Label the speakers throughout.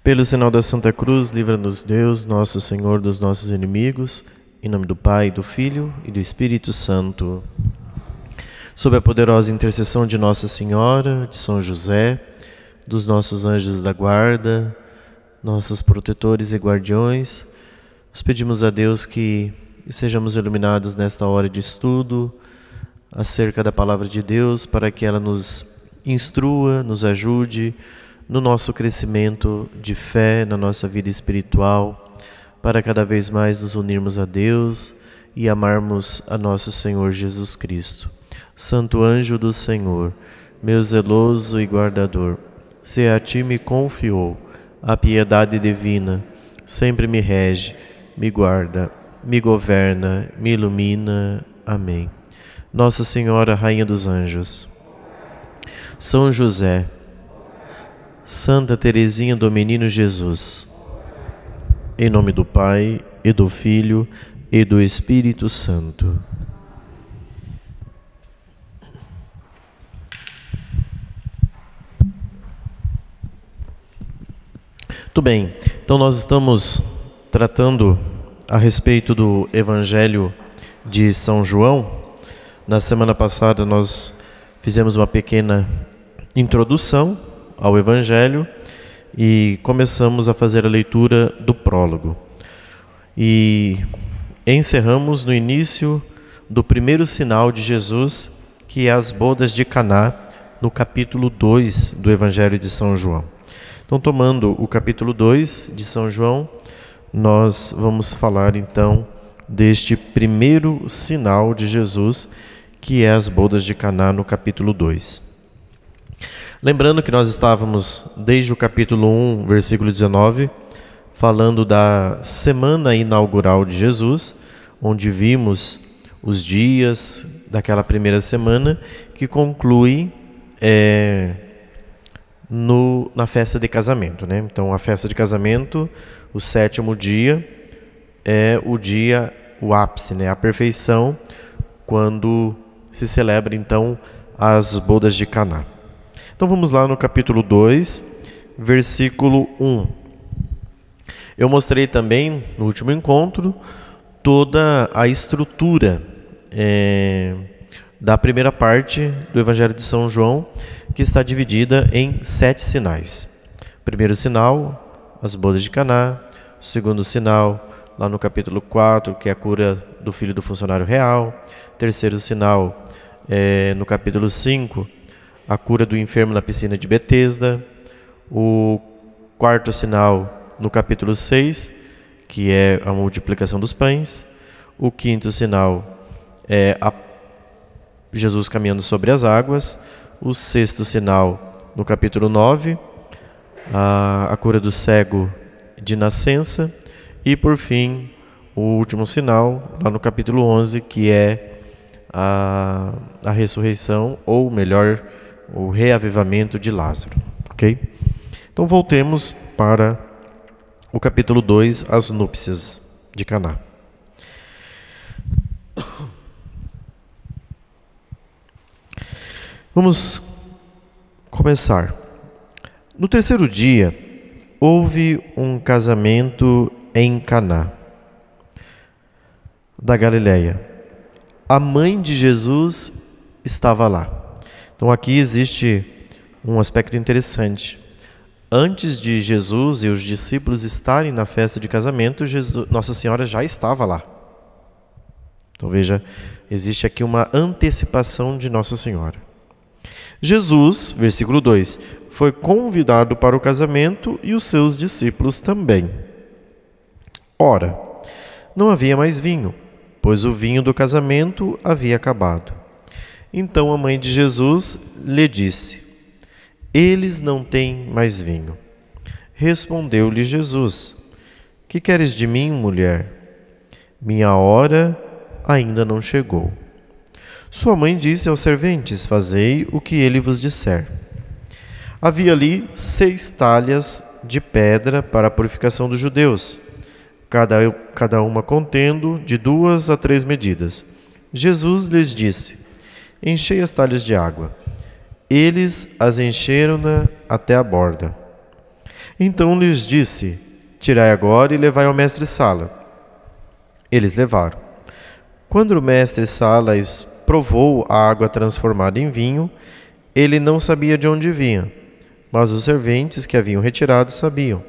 Speaker 1: Pelo sinal da Santa Cruz, livra-nos Deus, nosso Senhor, dos nossos inimigos. Em nome do Pai, do Filho e do Espírito Santo. Sob a poderosa intercessão de Nossa Senhora, de São José, dos nossos anjos da guarda, nossos protetores e guardiões, nós pedimos a Deus que sejamos iluminados nesta hora de estudo acerca da Palavra de Deus, para que ela nos instrua, nos ajude no nosso crescimento de fé, na nossa vida espiritual, para cada vez mais nos unirmos a Deus e amarmos a nosso Senhor Jesus Cristo. Santo anjo do Senhor, meu zeloso e guardador, se a ti me confiou a piedade divina, sempre me rege, me guarda, me governa, me ilumina. Amém. Nossa Senhora, Rainha dos Anjos, São José, Santa Teresinha do Menino Jesus, em nome do Pai, e do Filho, e do Espírito Santo. Muito bem, então nós estamos tratando a respeito do Evangelho de São João. Na semana passada nós fizemos uma pequena introdução ao Evangelho e começamos a fazer a leitura do prólogo. E encerramos no início do primeiro sinal de Jesus, que é as bodas de Caná, no capítulo 2 do Evangelho de São João. Então, tomando o capítulo 2 de São João, nós vamos falar então deste primeiro sinal de Jesus, que é as bodas de Caná, no capítulo 2. Lembrando que nós estávamos desde o capítulo 1, versículo 19, falando da semana inaugural de Jesus, onde vimos os dias daquela primeira semana, que conclui na festa de casamento, né? Então, a festa de casamento, o 7º dia, é o ápice, né? A perfeição, quando se celebra então as bodas de Caná. Então vamos lá no capítulo 2, versículo 1. Eu mostrei também, no último encontro, toda a estrutura da primeira parte do Evangelho de São João, que está dividida em 7 sinais. Primeiro sinal, as bodas de Caná. Segundo sinal, lá no capítulo 4, que é a cura do filho do funcionário real. Terceiro sinal, no capítulo 5, a cura do enfermo na piscina de Betesda. O quarto sinal no capítulo 6, que é a multiplicação dos pães. O quinto sinal é Jesus caminhando sobre as águas. O sexto sinal no capítulo 9, a cura do cego de nascença. E por fim, o último sinal, lá no capítulo 11, que é a ressurreição, ou melhor, o reavivamento de Lázaro, ok? Então voltemos para o capítulo 2, as núpcias de Caná. Vamos começar. No terceiro dia, houve um casamento em Caná da Galileia. A mãe de Jesus estava lá. Então aqui existe um aspecto interessante. Antes de Jesus e os discípulos estarem na festa de casamento, Nossa Senhora já estava lá. Então veja, existe aqui uma antecipação de Nossa Senhora. Jesus, versículo 2, foi convidado para o casamento e os seus discípulos também. Ora, não havia mais vinho, pois o vinho do casamento havia acabado. Então a mãe de Jesus lhe disse: eles não têm mais vinho. Respondeu-lhe Jesus: que queres de mim, mulher? Minha hora ainda não chegou. Sua mãe disse aos serventes: fazei o que ele vos disser. Havia ali 6 talhas de pedra para a purificação dos judeus, cada uma contendo de 2 a 3 medidas. Jesus lhes disse: enchei as talhas de água. Eles as encheram até a borda. Então lhes disse: tirai agora e levai ao mestre-sala. Eles levaram. Quando o mestre-sala provou a água transformada em vinho, ele não sabia de onde vinha, mas os serventes que haviam retirado sabiam.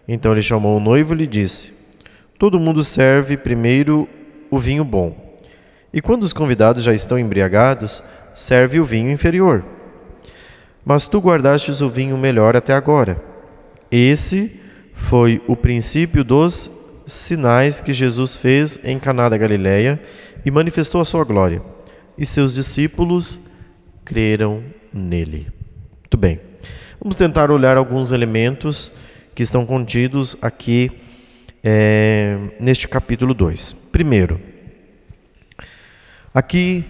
Speaker 1: Então ele chamou o noivo e lhe disse: todo mundo serve primeiro o vinho bom, e quando os convidados já estão embriagados, serve o vinho inferior. Mas tu guardastes o vinho melhor até agora. Esse foi o princípio dos sinais que Jesus fez em Caná da Galileia e manifestou a sua glória, e seus discípulos creram nele. Muito bem. Vamos tentar olhar alguns elementos que estão contidos aqui neste capítulo 2. Primeiro, aqui,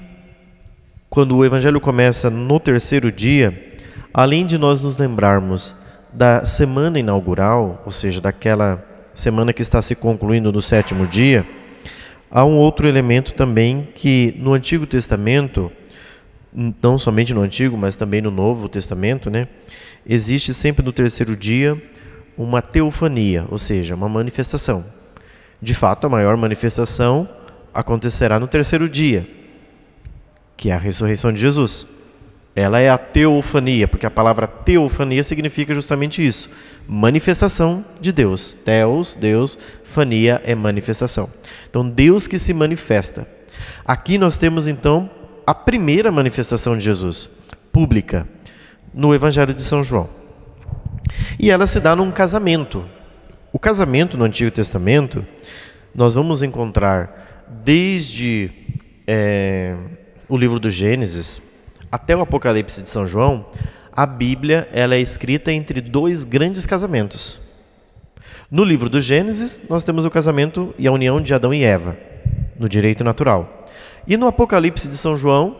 Speaker 1: quando o Evangelho começa no terceiro dia, além de nós nos lembrarmos da semana inaugural, ou seja, daquela semana que está se concluindo no sétimo dia, há um outro elemento também que no Antigo Testamento, não somente no Antigo, mas também no Novo Testamento, existe sempre no terceiro dia uma teofania, ou seja, uma manifestação. De fato, a maior manifestação acontecerá no terceiro dia, que é a ressurreição de Jesus. Ela é a teofania, porque a palavra teofania significa justamente isso, manifestação de Deus. Theos, Deus, fania é manifestação. Então, Deus que se manifesta. Aqui nós temos então a primeira manifestação de Jesus, pública, no Evangelho de São João. E ela se dá num casamento. O casamento no Antigo Testamento, nós vamos encontrar desde o livro do Gênesis até o Apocalipse de São João, a Bíblia ela é escrita entre dois grandes casamentos. No livro do Gênesis, nós temos o casamento e a união de Adão e Eva, no direito natural. E no Apocalipse de São João,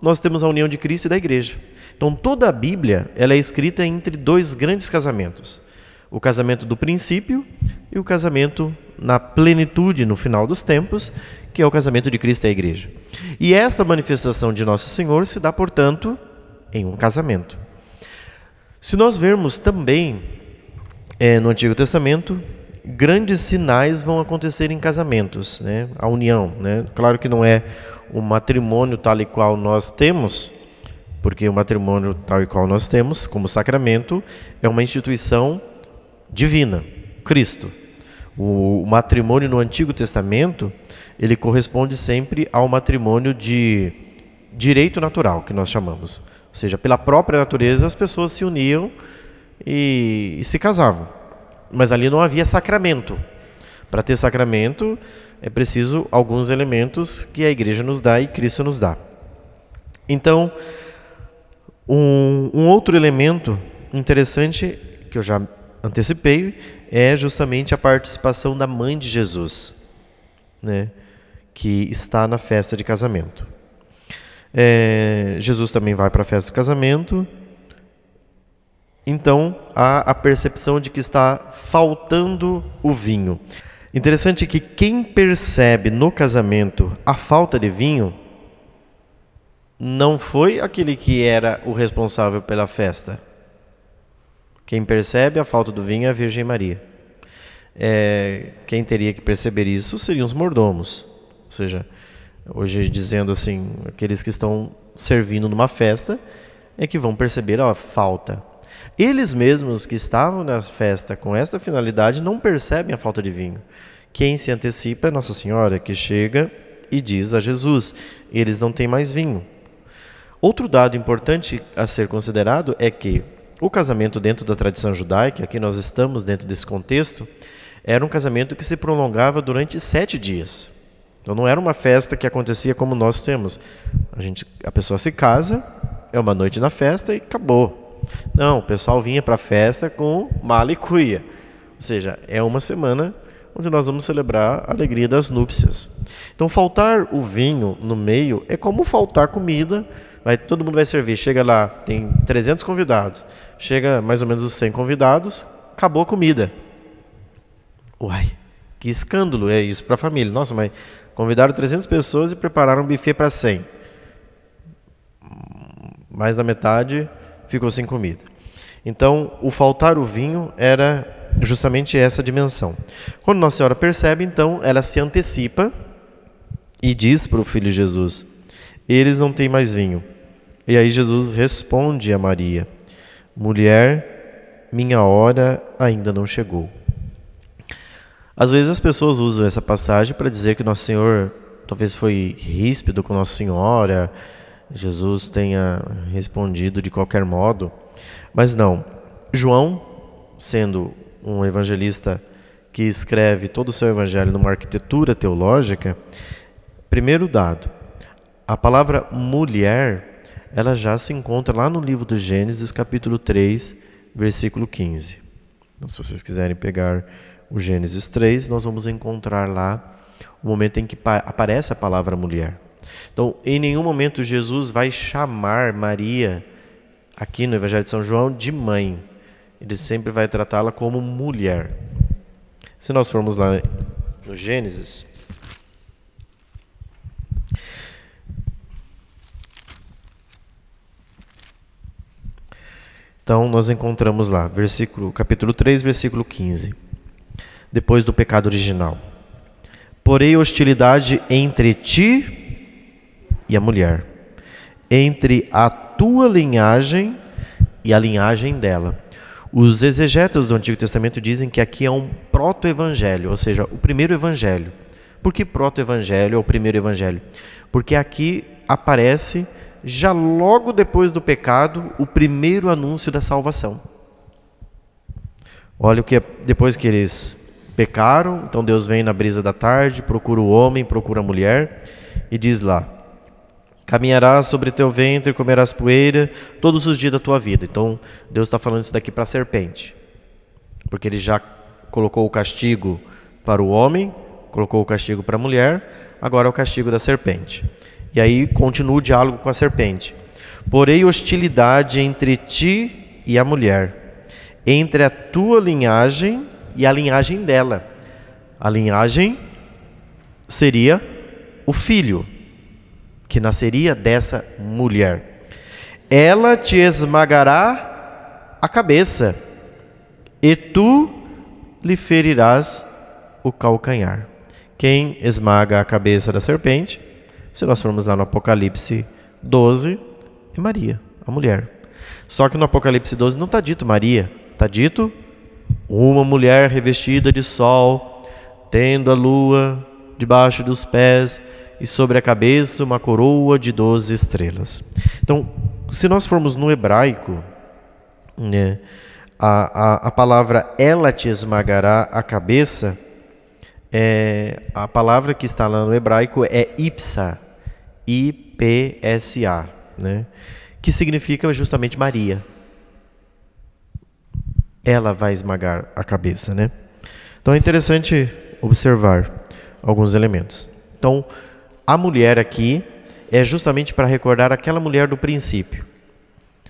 Speaker 1: nós temos a união de Cristo e da Igreja. Então, toda a Bíblia ela é escrita entre dois grandes casamentos. O casamento do princípio e o casamento na plenitude, no final dos tempos, que é o casamento de Cristo e a Igreja. E esta manifestação de Nosso Senhor se dá, portanto, em um casamento. Se nós vermos também no Antigo Testamento, grandes sinais vão acontecer em casamentos, a união. Claro que não é o matrimônio tal e qual nós temos, porque o matrimônio tal e qual nós temos, como sacramento, é uma instituição divina, Cristo. O matrimônio no Antigo Testamento, ele corresponde sempre ao matrimônio de direito natural, que nós chamamos. Ou seja, pela própria natureza as pessoas se uniam e se casavam. Mas ali não havia sacramento. Para ter sacramento é preciso alguns elementos que a Igreja nos dá e Cristo nos dá. Então, um outro elemento interessante que eu já antecipei é justamente a participação da mãe de Jesus, que está na festa de casamento. Jesus também vai para a festa do casamento. Então, há a percepção de que está faltando o vinho. Interessante que quem percebe no casamento a falta de vinho não foi aquele que era o responsável pela festa. Quem percebe a falta do vinho é a Virgem Maria. Quem teria que perceber isso seriam os mordomos. Ou seja, hoje dizendo assim, aqueles que estão servindo numa festa é que vão perceber a falta. Eles mesmos que estavam na festa com essa finalidade não percebem a falta de vinho. Quem se antecipa é Nossa Senhora, que chega e diz a Jesus: eles não têm mais vinho. Outro dado importante a ser considerado é que o casamento dentro da tradição judaica, aqui nós estamos dentro desse contexto, era um casamento que se prolongava durante 7 dias. Então não era uma festa que acontecia como nós temos. A pessoa se casa, é uma noite na festa e acabou. Não, o pessoal vinha para a festa com mala e cuia. Ou seja, é uma semana onde nós vamos celebrar a alegria das núpcias. Então faltar o vinho no meio é como faltar comida. Todo mundo vai servir, chega lá, tem 300 convidados, chega mais ou menos os 100 convidados, acabou a comida. Uai, que escândalo é isso para a família. Nossa, mas convidaram 300 pessoas e prepararam um buffet para 100. Mais da metade ficou sem comida. Então, o faltar o vinho era justamente essa dimensão. Quando Nossa Senhora percebe, então, ela se antecipa e diz para o filho Jesus: eles não têm mais vinho. E aí Jesus responde a Maria: mulher, minha hora ainda não chegou. Às vezes as pessoas usam essa passagem para dizer que Nosso Senhor talvez foi ríspido com Nossa Senhora, Jesus tenha respondido de qualquer modo. Mas não. João, sendo um evangelista que escreve todo o seu evangelho numa arquitetura teológica, primeiro dado, a palavra mulher, ela já se encontra lá no livro do Gênesis, capítulo 3, versículo 15. Então, se vocês quiserem pegar o Gênesis 3, nós vamos encontrar lá o momento em que aparece a palavra mulher. Então, em nenhum momento Jesus vai chamar Maria, aqui no Evangelho de São João, de mãe. Ele sempre vai tratá-la como mulher. Se nós formos lá no Gênesis, então nós encontramos lá, capítulo 3, versículo 15. Depois do pecado original. Porém, hostilidade entre ti e a mulher, entre a tua linhagem e a linhagem dela. Os exegetas do Antigo Testamento dizem que aqui é um proto-evangelho, ou seja, o primeiro evangelho. Por que proto-evangelho ou primeiro evangelho? Porque aqui aparece, já logo depois do pecado, o primeiro anúncio da salvação. Olha o que depois que eles pecaram, então Deus vem na brisa da tarde, procura o homem, procura a mulher e diz lá: caminharás sobre teu ventre e comerás poeira todos os dias da tua vida. Então Deus está falando isso daqui para a serpente, porque ele já colocou o castigo para o homem, colocou o castigo para a mulher, agora é o castigo da serpente. E aí continua o diálogo com a serpente. Porém, hostilidade entre ti e a mulher, entre a tua linhagem e a linhagem dela. A linhagem seria o filho que nasceria dessa mulher. Ela te esmagará a cabeça e tu lhe ferirás o calcanhar. Quem esmaga a cabeça da serpente, se nós formos lá no Apocalipse 12, é Maria, a mulher. Só que no Apocalipse 12 não está dito Maria, está dito uma mulher revestida de sol, tendo a lua debaixo dos pés e sobre a cabeça uma coroa de 12 estrelas. Então, se nós formos no hebraico, né, a palavra ela te esmagará a cabeça, a palavra que está lá no hebraico é ipsa, I-P-S-A, né, que significa justamente Maria. Ela vai esmagar a cabeça, né? Então é interessante observar alguns elementos. Então, a mulher aqui é justamente para recordar aquela mulher do princípio.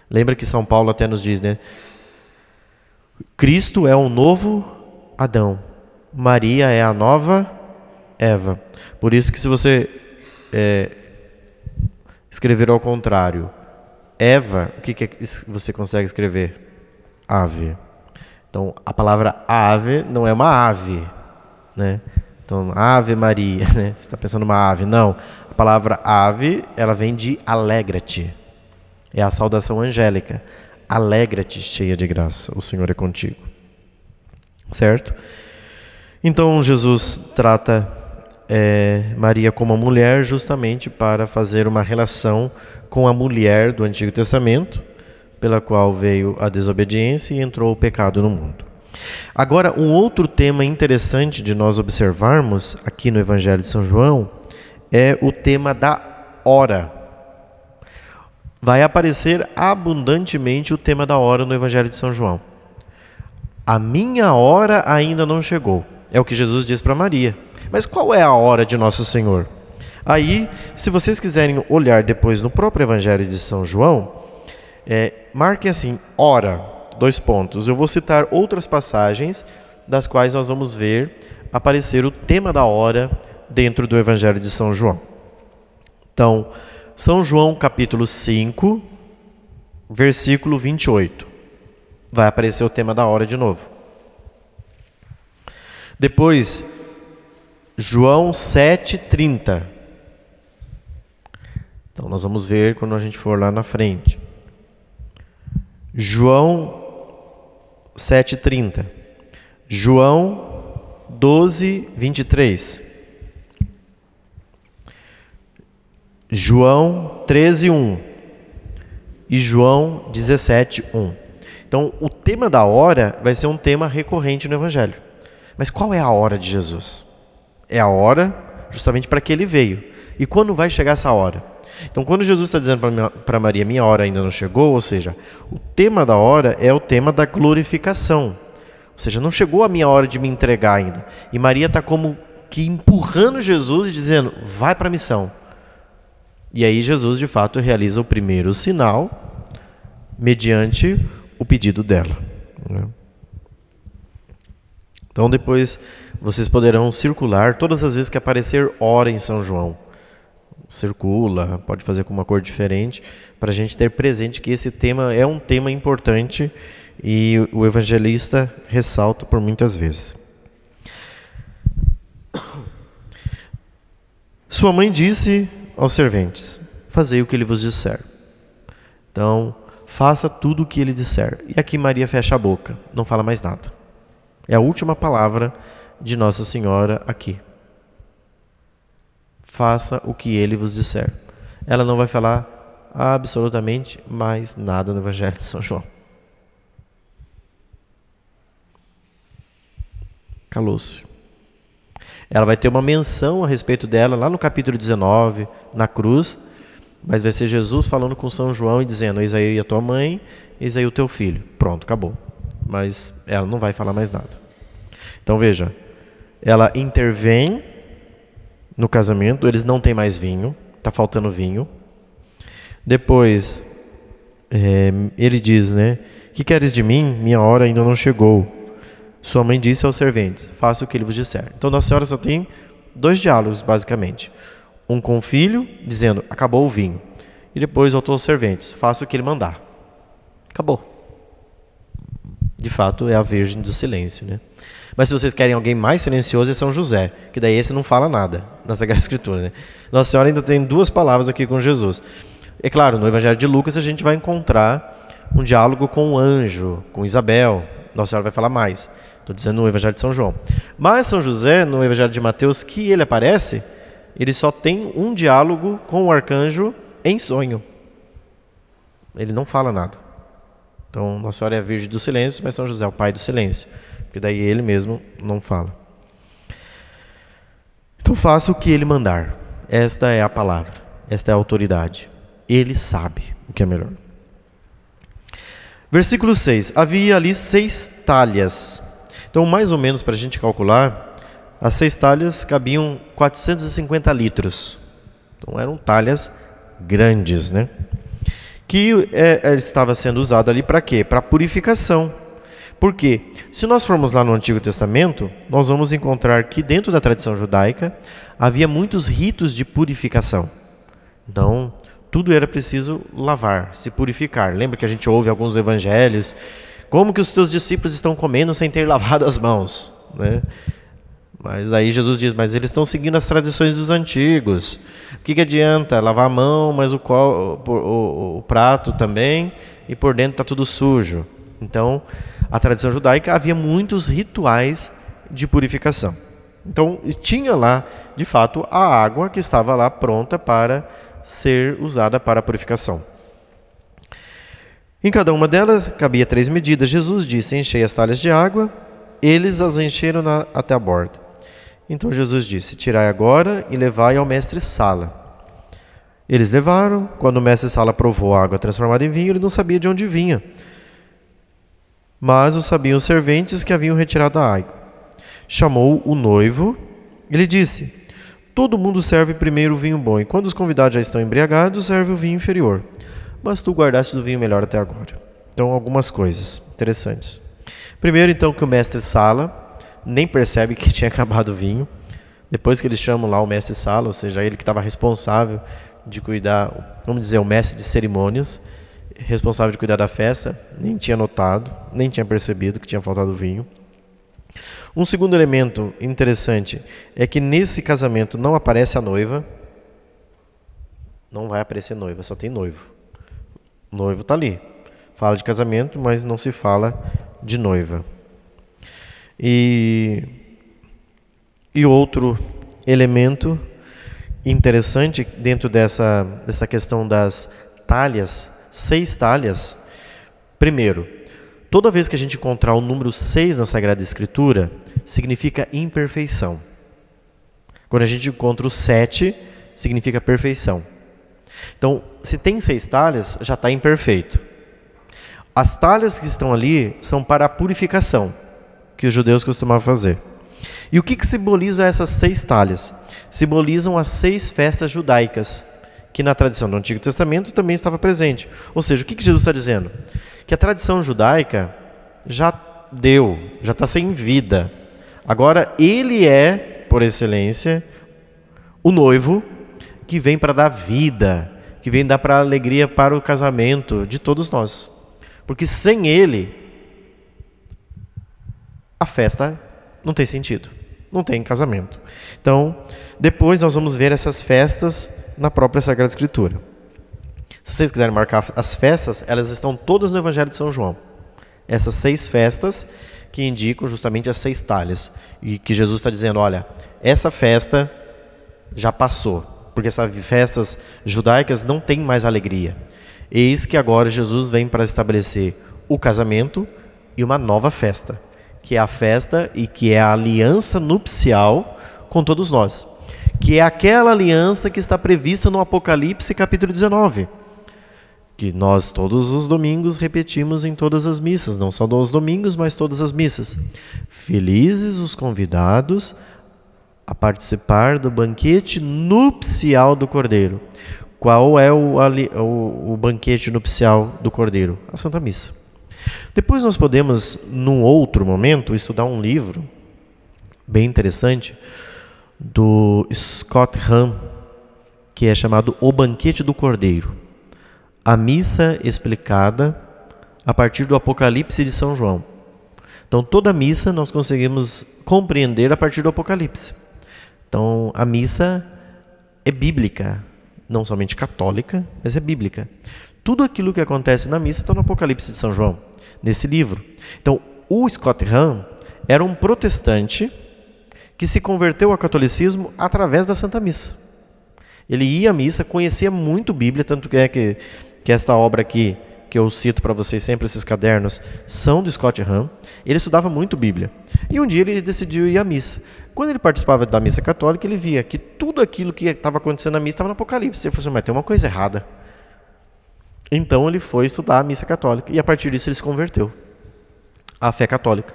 Speaker 1: Lembra que São Paulo até nos diz, né? Cristo é um novo Adão. Maria é a nova Eva. Por isso que se você escrever ao contrário, Eva, o que você consegue escrever? Ave. Então, a palavra ave não é uma ave, né? Então, Ave Maria, né? Você está pensando numa ave. Não. A palavra ave, ela vem de alegra-te. É a saudação angélica. Alegra-te, cheia de graça. O Senhor é contigo. Certo? Então, Jesus trata Maria como uma mulher justamente para fazer uma relação com a mulher do Antigo Testamento, pela qual veio a desobediência e entrou o pecado no mundo. Agora, um outro tema interessante de nós observarmos aqui no Evangelho de São João é o tema da hora. Vai aparecer abundantemente o tema da hora no Evangelho de São João. A minha hora ainda não chegou. É o que Jesus diz para Maria. Mas qual é a hora de Nosso Senhor? Aí, se vocês quiserem olhar depois no próprio Evangelho de São João, marquem assim, hora, 2 pontos. Eu vou citar outras passagens das quais nós vamos ver aparecer o tema da hora dentro do Evangelho de São João. Então, São João capítulo 5, versículo 28. vai aparecer o tema da hora de novo. Depois, João 7,30. Então nós vamos ver quando a gente for lá na frente. João 7,30. João 12:23. João 13:1 e João 17:1. Então, o tema da hora vai ser um tema recorrente no Evangelho. Mas qual é a hora de Jesus? É a hora justamente para que ele veio. E quando vai chegar essa hora? Então, quando Jesus está dizendo para Maria, minha hora ainda não chegou, ou seja, o tema da hora é o tema da glorificação. Ou seja, não chegou a minha hora de me entregar ainda. E Maria está como que empurrando Jesus e dizendo, vai para a missão. E aí Jesus, de fato, realiza o primeiro sinal mediante o pedido dela. Então, depois, vocês poderão circular todas as vezes que aparecer hora em São João. Circula, pode fazer com uma cor diferente, para a gente ter presente que esse tema é um tema importante e o evangelista ressalta por muitas vezes. Sua mãe disse aos serventes, fazei o que ele vos disser. Então, faça tudo o que ele disser. E aqui Maria fecha a boca, não fala mais nada. É a última palavra de Nossa Senhora aqui. Faça o que ele vos disser. Ela não vai falar absolutamente mais nada no Evangelho de São João. Calou-se. Ela vai ter uma menção a respeito dela lá no capítulo 19, na cruz, mas vai ser Jesus falando com São João e dizendo, eis aí a tua mãe, eis aí o teu filho. Pronto, acabou. Mas ela não vai falar mais nada. Então veja, ela intervém no casamento, eles não têm mais vinho, está faltando vinho. Depois, ele diz, né? Que queres de mim? Minha hora ainda não chegou. Sua mãe disse aos serventes, faça o que ele vos disser. Então Nossa Senhora só tem 2 diálogos, basicamente. Um com o filho, dizendo, acabou o vinho. E depois outro aos serventes, faça o que ele mandar. Acabou. De fato, é a Virgem do Silêncio, né? Mas se vocês querem alguém mais silencioso, é São José, que daí esse não fala nada na Sagrada Escritura, né? Nossa Senhora ainda tem 2 palavras aqui com Jesus. É claro, no Evangelho de Lucas a gente vai encontrar um diálogo com o anjo, com Isabel. Nossa Senhora vai falar mais. Estou dizendo no Evangelho de São João. Mas São José, no Evangelho de Mateus, que ele aparece, ele só tem um diálogo com o arcanjo em sonho. Ele não fala nada. Então, Nossa Senhora é a Virgem do Silêncio, mas São José é o Pai do Silêncio. Porque daí ele mesmo não fala. Então faça o que ele mandar. Esta é a palavra. Esta é a autoridade. Ele sabe o que é melhor. Versículo 6. Havia ali 6 talhas. Então, mais ou menos, para a gente calcular, as 6 talhas cabiam 450 litros. Então, eram talhas grandes, né? Que estava sendo usado ali para quê? Para purificação. Por quê? Se nós formos lá no Antigo Testamento, nós vamos encontrar que dentro da tradição judaica havia muitos ritos de purificação. Então, tudo era preciso lavar, se purificar. Lembra que a gente ouve alguns evangelhos, como que os teus discípulos estão comendo sem ter lavado as mãos, né? Mas aí Jesus diz, mas eles estão seguindo as tradições dos antigos. O que adianta lavar a mão, mas o prato também, e por dentro está tudo sujo. Então, a tradição judaica havia muitos rituais de purificação. Então, tinha lá, de fato, a água que estava lá pronta para ser usada para a purificação. Em cada uma delas cabia 3 medidas. Jesus disse, enchei as talhas de água, eles as encheram até a borda. Então Jesus disse, tirai agora e levai ao mestre-sala. Eles levaram, quando o mestre-sala provou a água transformada em vinho, ele não sabia de onde vinha. Mas o sabiam os serventes que haviam retirado a água. Chamou o noivo, ele disse, todo mundo serve primeiro o vinho bom, e quando os convidados já estão embriagados, serve o vinho inferior. Mas tu guardastes o vinho melhor até agora. Então, algumas coisas interessantes. Primeiro, então, que o mestre-sala nem percebe que tinha acabado o vinho. Depois que eles chamam lá o mestre-sala, ou seja, ele que estava responsável de cuidar, vamos dizer, o mestre de cerimônias, responsável de cuidar da festa, nem tinha notado, nem tinha percebido que tinha faltado vinho. Um segundo elemento interessante é que nesse casamento não aparece a noiva. Não vai aparecer noiva, só tem noivo. O noivo está ali. Fala de casamento, mas não se fala de noiva. E outro elemento interessante dentro dessa questão das talhas, 6 talhas. Primeiro, toda vez que a gente encontrar o número 6 na Sagrada Escritura, significa imperfeição. Quando a gente encontra o 7, significa perfeição. Então, se tem 6 talhas, já está imperfeito. As talhas que estão ali são para a purificação, que os judeus costumavam fazer. E o que simboliza essas 6 talhas? Simbolizam as 6 festas judaicas, que na tradição do Antigo Testamento também estava presente. Ou seja, o que Jesus está dizendo? Que a tradição judaica já está sem vida. Agora, ele é, por excelência, o noivo que vem para dar vida, que vem dar para alegria para o casamento de todos nós. Porque sem ele, a festa não tem sentido, não tem casamento. Então, depois nós vamos ver essas festas na própria Sagrada Escritura. Se vocês quiserem marcar as festas, elas estão todas no Evangelho de São João. Essas 6 festas que indicam justamente as 6 talhas. E que Jesus está dizendo, olha, essa festa já passou, porque essas festas judaicas não têm mais alegria. Eis que agora Jesus vem para estabelecer o casamento e uma nova festa, que é a festa e que é a aliança nupcial com todos nós, que é aquela aliança que está prevista no Apocalipse capítulo 19, que nós todos os domingos repetimos em todas as missas, não só nos domingos, mas todas as missas. Felizes os convidados a participar do banquete nupcial do Cordeiro. Qual é o banquete nupcial do Cordeiro? A Santa Missa. Depois nós podemos, num outro momento, estudar um livro bem interessante do Scott Hahn, que é chamado O Banquete do Cordeiro. A missa explicada a partir do Apocalipse de São João. Então, toda a missa nós conseguimos compreender a partir do Apocalipse. Então, a missa é bíblica, não somente católica, mas é bíblica. Tudo aquilo que acontece na missa está no Apocalipse de São João, nesse livro. Então, o Scott Hahn era um protestante que se converteu ao catolicismo através da Santa Missa. Ele ia à missa, conhecia muito Bíblia, tanto que esta obra aqui, que eu cito para vocês sempre, esses cadernos, são do Scott Hahn. Ele estudava muito Bíblia. E um dia ele decidiu ir à missa. Quando ele participava da missa católica, ele via que tudo aquilo que estava acontecendo na missa estava no Apocalipse. Ele falou assim, mas tem uma coisa errada. Então ele foi estudar a missa católica e a partir disso ele se converteu à fé católica,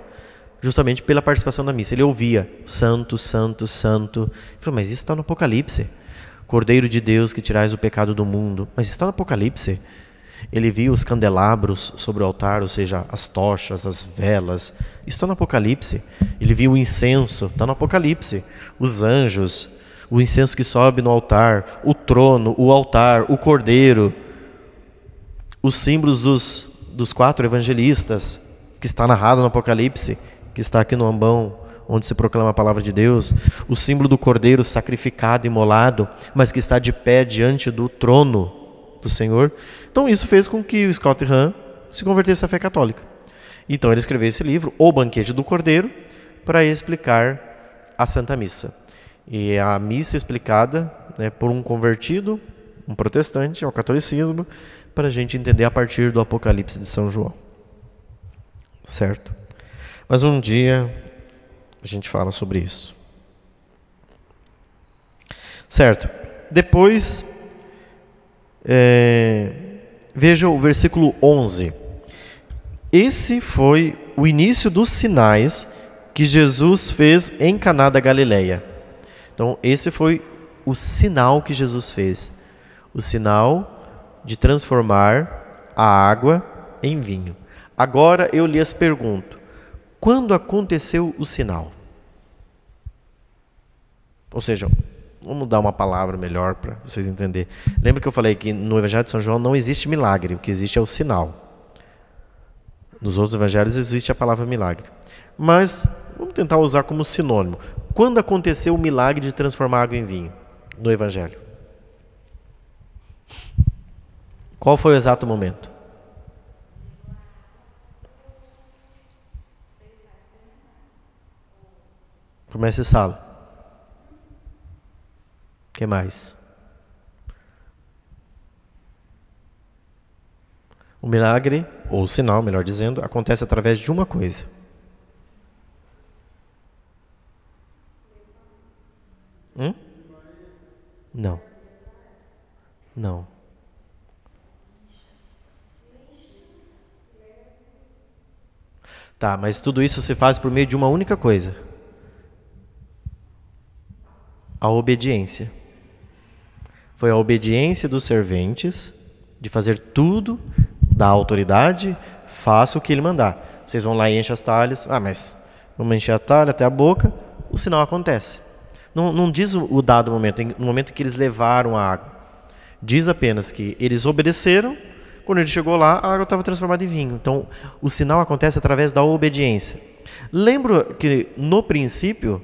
Speaker 1: justamente pela participação na missa. Ele ouvia, santo, santo, santo. Ele falou, mas isso está no Apocalipse. Cordeiro de Deus que tirais o pecado do mundo. Mas isso está no Apocalipse. Ele viu os candelabros sobre o altar, ou seja, as tochas, as velas. Isso está no Apocalipse. Ele viu o incenso, está no Apocalipse. Os anjos, o incenso que sobe no altar, o trono, o altar, o cordeiro. Os símbolos dos 4 evangelistas, que está narrado no Apocalipse, que está aqui no ambão, onde se proclama a palavra de Deus. O símbolo do cordeiro sacrificado, imolado, mas que está de pé diante do trono do Senhor. Então isso fez com que o Scott Hahn se convertesse à fé católica. Então ele escreveu esse livro, O Banquete do Cordeiro, para explicar a Santa Missa. E a missa explicada, né, por um convertido, um protestante ao catolicismo, para a gente entender a partir do Apocalipse de São João. Certo? Mas um dia a gente fala sobre isso. Certo? Depois, veja o versículo 11. Esse foi o início dos sinais que Jesus fez em Caná da Galileia. Então, esse foi o sinal que Jesus fez. O sinal de transformar a água em vinho. Agora eu lhes pergunto, quando aconteceu o sinal? Ou seja, Vamos dar uma palavra melhor para vocês entenderem. Lembra que eu falei que no Evangelho de São João não existe milagre, o que existe é o sinal. Nos outros evangelhos existe a palavra milagre. Mas vamos tentar usar como sinônimo. Quando aconteceu o milagre de transformar água em vinho no Evangelho? Qual foi o exato momento? Comece sala. O que mais? O milagre, ou o sinal, melhor dizendo, acontece através de uma coisa. Não. Não. Tá, mas tudo isso se faz por meio de uma única coisa. A obediência. Foi a obediência dos serventes de fazer tudo da autoridade, faça o que ele mandar. Vocês vão lá e enchem as talhas. Mas vamos encher a talha até a boca, o sinal acontece. Não diz o dado momento, no momento que eles levaram a água. Diz apenas que eles obedeceram, quando ele chegou lá, a água estava transformada em vinho. Então, o sinal acontece através da obediência. Lembra que no princípio,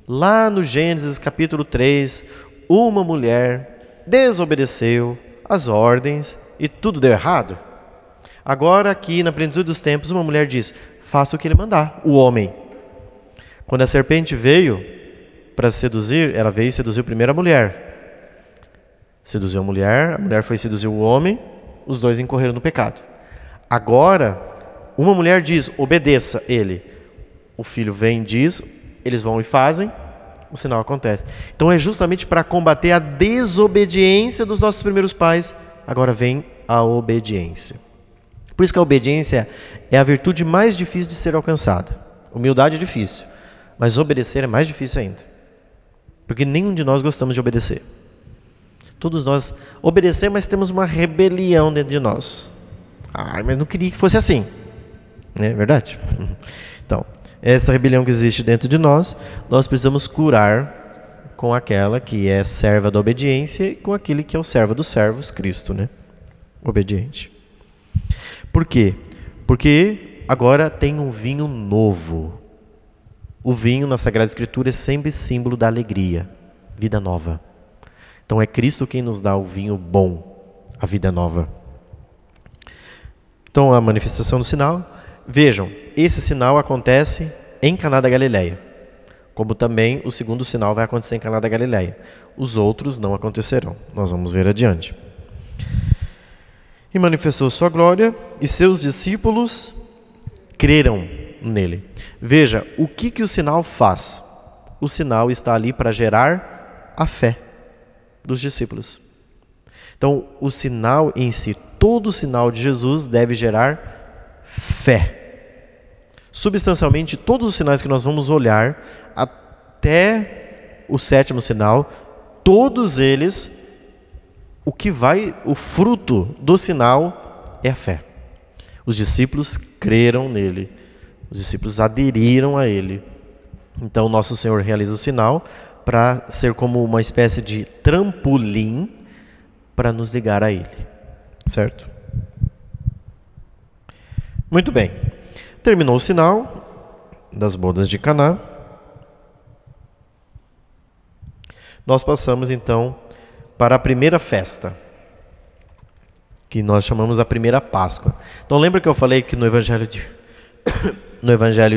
Speaker 1: lá no Gênesis capítulo 3, uma mulher desobedeceu as ordens e tudo deu errado? Agora aqui na plenitude dos tempos, uma mulher diz, faça o que ele mandar, o homem. Quando a serpente veio para seduzir, ela veio e seduziu primeiro a mulher. Seduziu a mulher foi seduzir o homem, os dois incorreram no pecado. Agora, uma mulher diz, obedeça ele. O filho vem e diz, eles vão e fazem, o sinal acontece. Então é justamente para combater a desobediência dos nossos primeiros pais, agora vem a obediência. Por isso que a obediência é a virtude mais difícil de ser alcançada. Humildade é difícil, mas obedecer é mais difícil ainda. Porque nenhum de nós gostamos de obedecer. Todos nós obedecemos, mas temos uma rebelião dentro de nós. Mas não queria que fosse assim. Não é verdade? Então, essa rebelião que existe dentro de nós precisamos curar com aquela que é serva da obediência e com aquele que é o servo dos servos, Cristo, né? Obediente. Por quê? Porque agora tem um vinho novo. O vinho na Sagrada Escritura é sempre símbolo da alegria, vida nova. Então é Cristo quem nos dá o vinho bom, a vida nova. Então a manifestação do sinal, vejam, esse sinal acontece em Caná da Galileia, como também o segundo sinal vai acontecer em Caná da Galileia. Os outros não acontecerão, nós vamos ver adiante. E manifestou sua glória, e seus discípulos creram nele. Veja, o que o sinal faz? O sinal está ali para gerar a fé dos discípulos. Então, o sinal em si, todo sinal de Jesus deve gerar fé. Substancialmente, todos os sinais que nós vamos olhar, até o sétimo sinal, todos eles, o fruto do sinal é a fé. Os discípulos creram nele, os discípulos aderiram a ele. Então, nosso Senhor realiza o sinal para ser como uma espécie de trampolim para nos ligar a ele, certo? Muito bem, terminou o sinal das bodas de Caná. Nós passamos então para a primeira festa, que nós chamamos a primeira Páscoa. Então lembra que eu falei que no Evangelho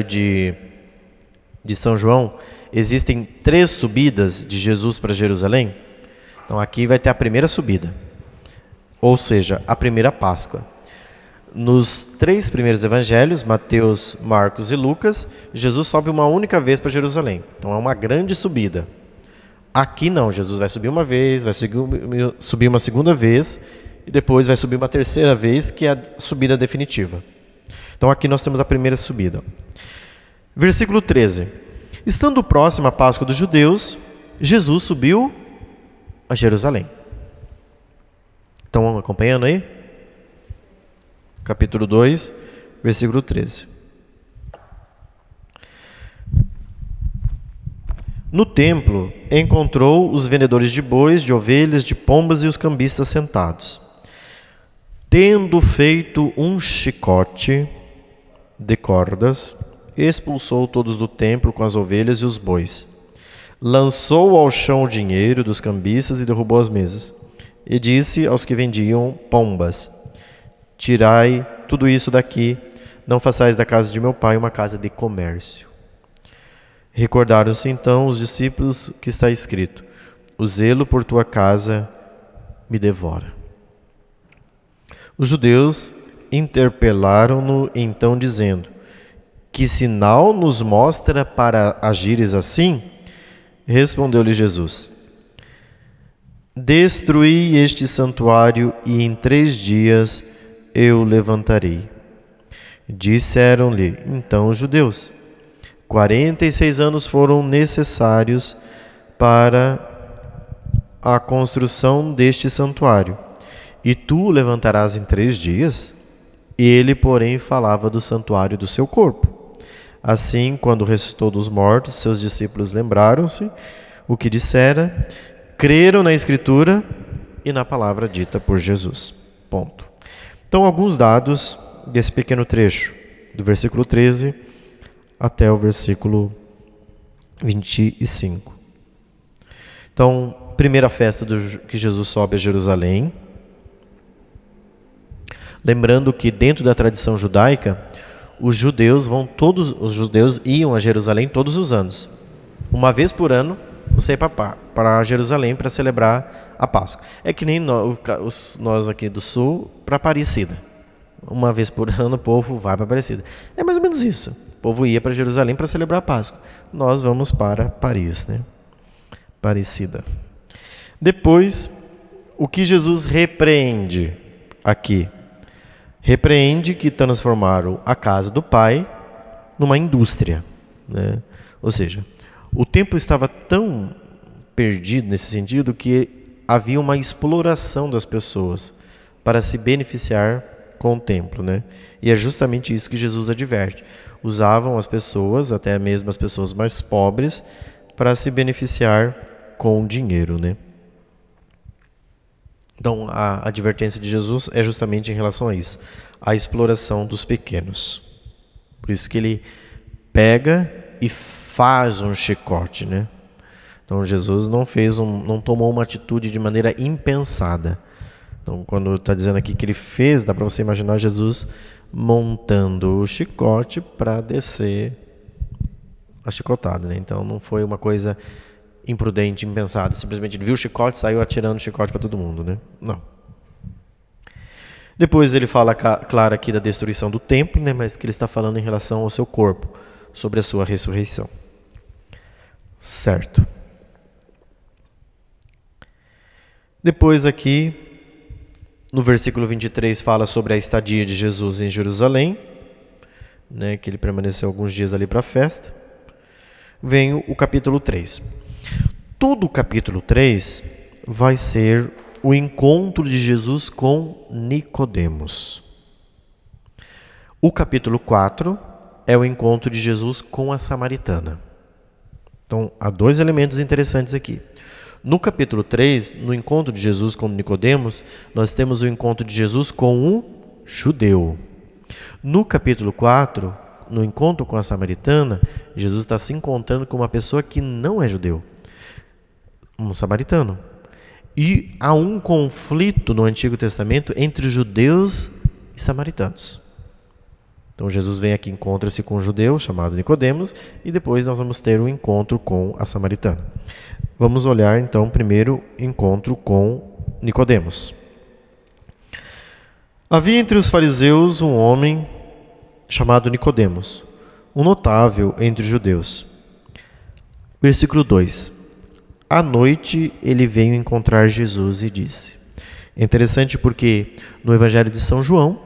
Speaker 1: de São João existem 3 subidas de Jesus para Jerusalém? Então aqui vai ter a primeira subida, ou seja, a primeira Páscoa. Nos 3 primeiros evangelhos, Mateus, Marcos e Lucas, Jesus sobe uma única vez para Jerusalém. Então é uma grande subida. Aqui não, Jesus vai subir uma vez, vai subir uma segunda vez e depois vai subir uma terceira vez, que é a subida definitiva. Então aqui nós temos a primeira subida. Versículo 13. Estando próxima a Páscoa dos judeus, Jesus subiu a Jerusalém. Estão acompanhando aí? Capítulo 2, versículo 13. No templo, encontrou os vendedores de bois, de ovelhas, de pombas e os cambistas sentados. Tendo feito um chicote de cordas, expulsou todos do templo com as ovelhas e os bois. Lançou ao chão o dinheiro dos cambistas e derrubou as mesas. E disse aos que vendiam pombas: tirai tudo isso daqui, não façais da casa de meu pai uma casa de comércio. Recordaram-se então os discípulos que está escrito: o zelo por tua casa me devora. Os judeus interpelaram-no então dizendo: que sinal nos mostra para agires assim? Respondeu-lhe Jesus: destruí este santuário e em 3 dias eu levantarei. Disseram-lhe então os judeus: 46 anos foram necessários para a construção deste santuário, e tu o levantarás em 3 dias? Ele, porém, falava do santuário do seu corpo. Assim, quando ressuscitou dos mortos, seus discípulos lembraram-se o que dissera, creram na Escritura e na palavra dita por Jesus. Ponto. Então, alguns dados desse pequeno trecho, do versículo 13 até o versículo 25. Então, primeira festa que Jesus sobe a Jerusalém. Lembrando que dentro da tradição judaica, os judeus iam a Jerusalém todos os anos. Uma vez por ano, você ia para Jerusalém para celebrar a Páscoa. É que nem nós aqui do Sul para Aparecida. Uma vez por ano o povo vai para Aparecida. É mais ou menos isso. O povo ia para Jerusalém para celebrar a Páscoa. Nós vamos para Paris, né? Aparecida. Depois, o que Jesus repreende aqui? Repreende que transformaram a casa do Pai numa indústria, né? Ou seja, o templo estava tão perdido nesse sentido que havia uma exploração das pessoas para se beneficiar com o templo, né? E é justamente isso que Jesus adverte. Usavam as pessoas, até mesmo as pessoas mais pobres, para se beneficiar com o dinheiro, né? Então, a advertência de Jesus é justamente em relação a isso, a exploração dos pequenos. Por isso que ele pega e faz um chicote, né? Então, Jesus não tomou uma atitude de maneira impensada. Então, quando está dizendo aqui que ele fez, dá para você imaginar Jesus montando o chicote para descer a chicotada, né? Então, não foi uma coisa imprudente, impensada. Simplesmente ele viu o chicote e saiu atirando o chicote para todo mundo, né? Não. Depois ele fala, claro, aqui da destruição do templo, né? Mas que ele está falando em relação ao seu corpo, sobre a sua ressurreição. Certo. Depois aqui, no versículo 23, fala sobre a estadia de Jesus em Jerusalém, né? Que ele permaneceu alguns dias ali para a festa. Vem o capítulo 3. Todo o capítulo 3 vai ser o encontro de Jesus com Nicodemos. O capítulo 4 é o encontro de Jesus com a samaritana. Então, há 2 elementos interessantes aqui. No capítulo 3, no encontro de Jesus com Nicodemos, nós temos o encontro de Jesus com um judeu. No capítulo 4, no encontro com a samaritana, Jesus está se encontrando com uma pessoa que não é judeu, um samaritano. E há um conflito no Antigo Testamento entre judeus e samaritanos. Então Jesus vem aqui, encontra-se com um judeu chamado Nicodemos, e depois nós vamos ter um encontro com a samaritana. Vamos olhar então primeiro encontro com Nicodemos. Havia entre os fariseus um homem chamado Nicodemos, um notável entre os judeus. Versículo 2. À noite ele veio encontrar Jesus e disse. É interessante porque no Evangelho de São João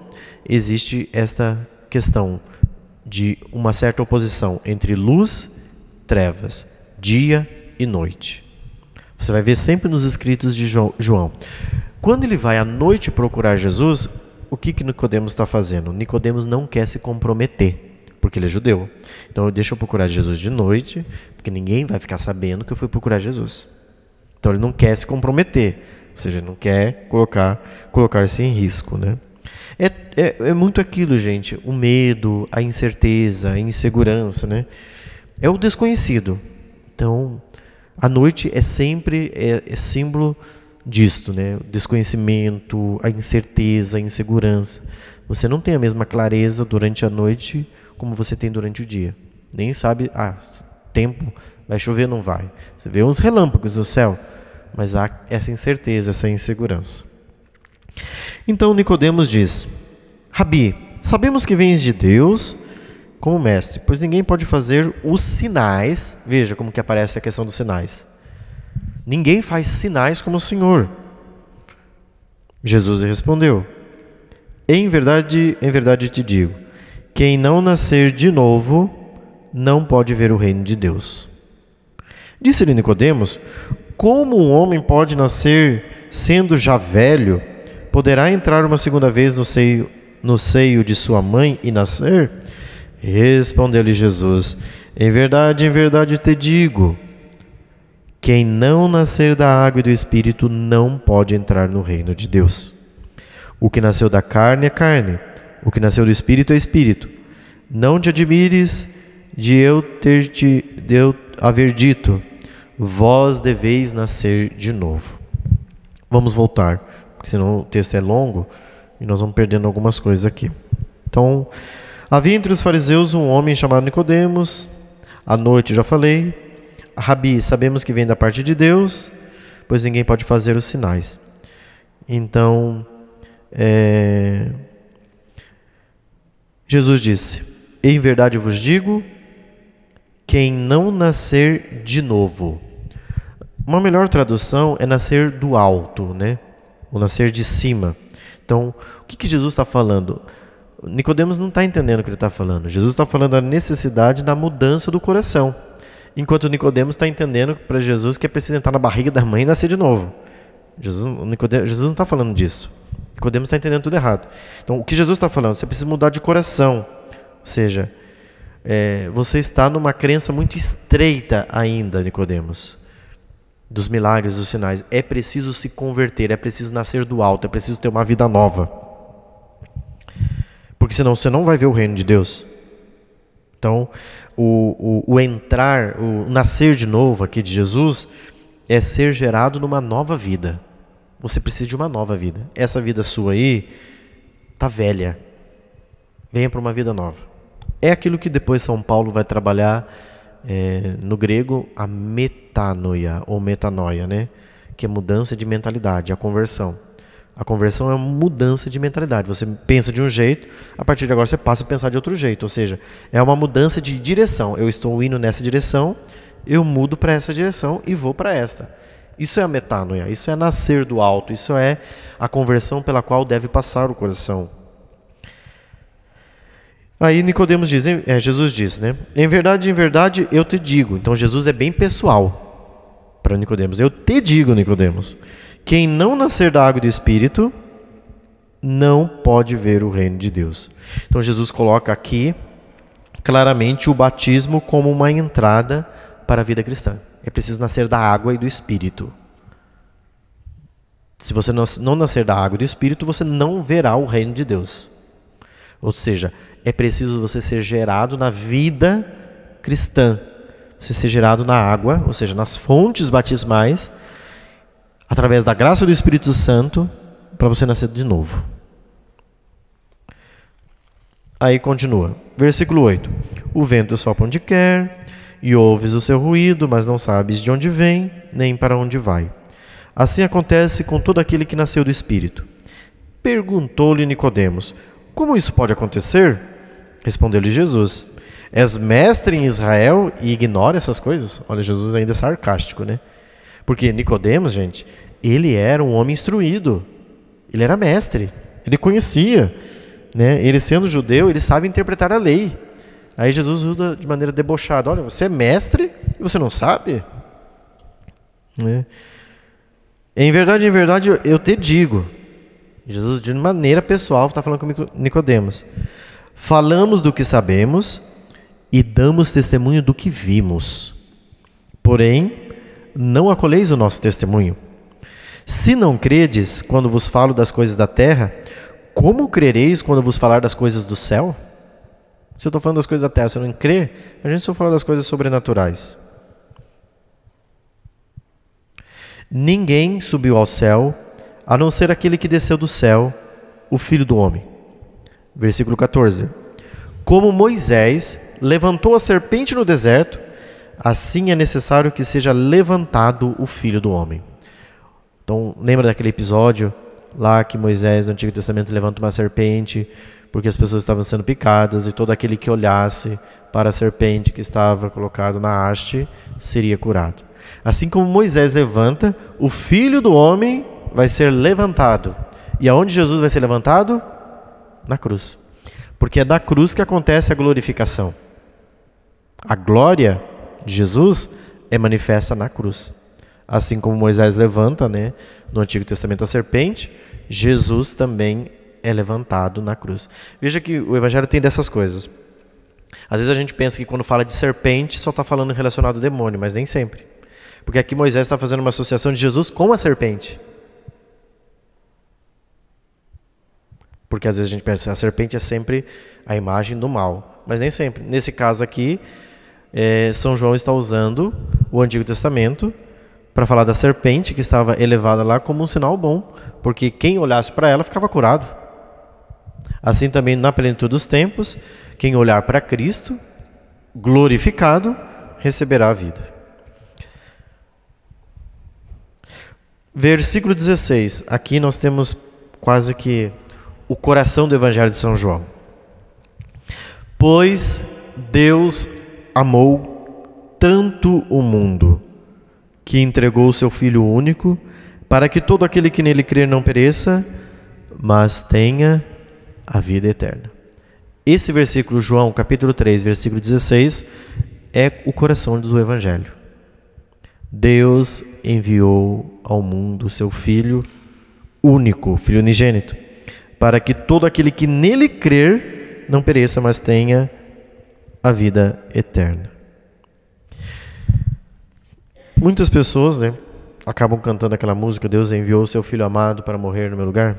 Speaker 1: existe esta questão de uma certa oposição entre luz, trevas, dia e noite. Você vai ver sempre nos escritos de João. Quando ele vai à noite procurar Jesus, o que Nicodemos está fazendo? Nicodemos não quer se comprometer, porque ele é judeu. Então deixa eu procurar Jesus de noite, porque ninguém vai ficar sabendo que eu fui procurar Jesus. Então ele não quer se comprometer, ou seja, não quer colocar-se em risco, né? É muito aquilo, gente, o medo, a incerteza, a insegurança, né? É o desconhecido. Então, a noite é sempre símbolo disto, né? O desconhecimento, a incerteza, a insegurança. Você não tem a mesma clareza durante a noite como você tem durante o dia. Nem sabe, tempo, vai chover, não vai. Você vê uns relâmpagos no céu, mas há essa incerteza, essa insegurança. Então Nicodemos diz: Rabi, sabemos que vens de Deus como mestre, pois ninguém pode fazer os sinais. Veja como que aparece a questão dos sinais. Ninguém faz sinais como o Senhor. Jesus respondeu: em verdade te digo, quem não nascer de novo não pode ver o reino de Deus. Disse-lhe Nicodemos: como um homem pode nascer sendo já velho? Poderá entrar uma segunda vez no seio de sua mãe e nascer? Respondeu-lhe Jesus: em verdade te digo, quem não nascer da água e do Espírito não pode entrar no reino de Deus. O que nasceu da carne é carne, o que nasceu do Espírito é Espírito. Não te admires de eu haver dito, vós deveis nascer de novo. Vamos voltar, porque senão o texto é longo e nós vamos perdendo algumas coisas aqui. Então, havia entre os fariseus um homem chamado Nicodemos. À noite, já falei: Rabi, sabemos que vem da parte de Deus, pois ninguém pode fazer os sinais. Então, Jesus disse: em verdade vos digo, quem não nascer de novo. Uma melhor tradução é nascer do alto, né? Ou nascer de cima. Então, o que Jesus está falando? Nicodemos não está entendendo o que ele está falando. Jesus está falando da necessidade da mudança do coração. Enquanto Nicodemos está entendendo para Jesus que é preciso entrar na barriga da mãe e nascer de novo. Jesus não está falando disso. Nicodemos está entendendo tudo errado. Então, o que Jesus está falando? Você precisa mudar de coração. Ou seja, você está numa crença muito estreita ainda, Nicodemos, dos milagres, dos sinais. É preciso se converter, é preciso nascer do alto, é preciso ter uma vida nova. Porque senão você não vai ver o reino de Deus. Então, o nascer de novo aqui de Jesus é ser gerado numa nova vida. Você precisa de uma nova vida. Essa vida sua aí está velha. Venha para uma vida nova. É aquilo que depois São Paulo vai trabalhar no grego, a metanoia ou metanoia, né? Que é mudança de mentalidade, a conversão. A conversão é uma mudança de mentalidade. Você pensa de um jeito, a partir de agora você passa a pensar de outro jeito. Ou seja, é uma mudança de direção. Eu estou indo nessa direção, eu mudo para essa direção e vou para esta. Isso é a metanoia, isso é nascer do alto, isso é a conversão pela qual deve passar o coração. Aí Nicodemos diz, Jesus diz, né? Em verdade eu te digo. Então Jesus é bem pessoal para Nicodemos. Eu te digo, Nicodemos, quem não nascer da água e do Espírito não pode ver o reino de Deus. Então Jesus coloca aqui claramente o batismo como uma entrada para a vida cristã. É preciso nascer da água e do Espírito. Se você não nascer da água e do Espírito, você não verá o reino de Deus. Ou seja, é preciso você ser gerado na vida cristã. Você ser gerado na água, ou seja, nas fontes batismais, através da graça do Espírito Santo, para você nascer de novo. Aí continua, versículo 8. O vento sopra onde quer, e ouves o seu ruído, mas não sabes de onde vem, nem para onde vai. Assim acontece com todo aquele que nasceu do Espírito. Perguntou-lhe Nicodemos: como isso pode acontecer? Respondeu-lhe Jesus: és mestre em Israel e ignora essas coisas? Olha, Jesus ainda é sarcástico, né? Porque Nicodemos, gente, ele era um homem instruído. Ele era mestre. Ele conhecia, né? Ele sendo judeu, ele sabe interpretar a lei. Aí Jesus usa de maneira debochada: olha, você é mestre e você não sabe? Né? Em verdade eu te digo. Jesus, de maneira pessoal, está falando com Nicodemos: falamos do que sabemos e damos testemunho do que vimos. Porém, não acolheis o nosso testemunho. Se não credes quando vos falo das coisas da terra, como crereis quando vos falar das coisas do céu? Se eu estou falando das coisas da terra, você não crê? Imagina se eu falar das coisas sobrenaturais. Ninguém subiu ao céu, a não ser aquele que desceu do céu, o Filho do Homem. Versículo 14. Como Moisés levantou a serpente no deserto, assim é necessário que seja levantado o Filho do Homem. Então, lembra daquele episódio lá que Moisés, no Antigo Testamento, levanta uma serpente porque as pessoas estavam sendo picadas e todo aquele que olhasse para a serpente que estava colocado na haste seria curado. Assim como Moisés levanta, o Filho do Homem vai ser levantado. E aonde Jesus vai ser levantado? Na cruz. Porque é da cruz que acontece a glorificação. A glória de Jesus é manifesta na cruz. Assim como Moisés levanta, no Antigo Testamento a serpente, Jesus também é levantado na cruz. Veja que o Evangelho tem dessas coisas. Às vezes a gente pensa que quando fala de serpente só está falando relacionado ao demônio, mas nem sempre. Porque aqui Moisés está fazendo uma associação de Jesus com a serpente. Porque às vezes a gente pensa que a serpente é sempre a imagem do mal, mas nem sempre. Nesse caso aqui, São João está usando o Antigo Testamento para falar da serpente que estava elevada lá como um sinal bom, porque quem olhasse para ela ficava curado. Assim também na plenitude dos tempos, quem olhar para Cristo, glorificado, receberá a vida. Versículo 16, aqui nós temos quase que o coração do Evangelho de São João. Pois Deus amou tanto o mundo, que entregou o seu Filho único, para que todo aquele que nele crer não pereça, mas tenha a vida eterna. Esse versículo, João, capítulo 3, versículo 16, é o coração do Evangelho. Deus enviou ao mundo o seu Filho único, Filho unigênito, para que todo aquele que nele crer não pereça, mas tenha a vida eterna. Muitas pessoas, acabam cantando aquela música, Deus enviou o seu Filho amado para morrer no meu lugar.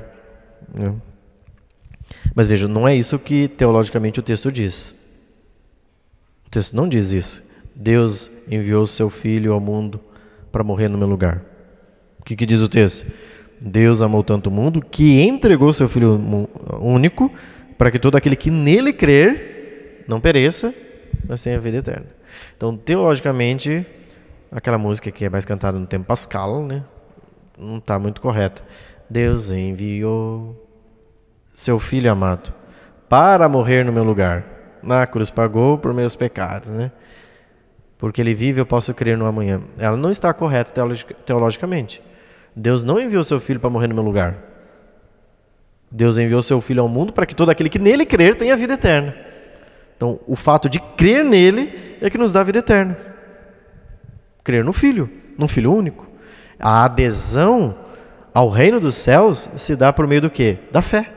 Speaker 1: Mas veja, não é isso que teologicamente o texto diz. O texto não diz isso. Deus enviou o seu Filho ao mundo para morrer no meu lugar. O que diz o texto? Deus amou tanto o mundo que entregou o seu Filho único para que todo aquele que nele crer não pereça, mas tenha a vida eterna. Então, teologicamente, aquela música que é mais cantada no tempo pascal, não está muito correta. Deus enviou seu Filho amado para morrer no meu lugar. Na cruz pagou por meus pecados, Porque ele vive, eu posso crer no amanhã. Ela não está correta teologicamente. Deus não enviou seu Filho para morrer no meu lugar. Deus enviou seu Filho ao mundo para que todo aquele que nele crer tenha a vida eterna. Então, o fato de crer nele é que nos dá a vida eterna. Crer no Filho, num Filho único. A adesão ao reino dos céus se dá por meio do quê? Da fé.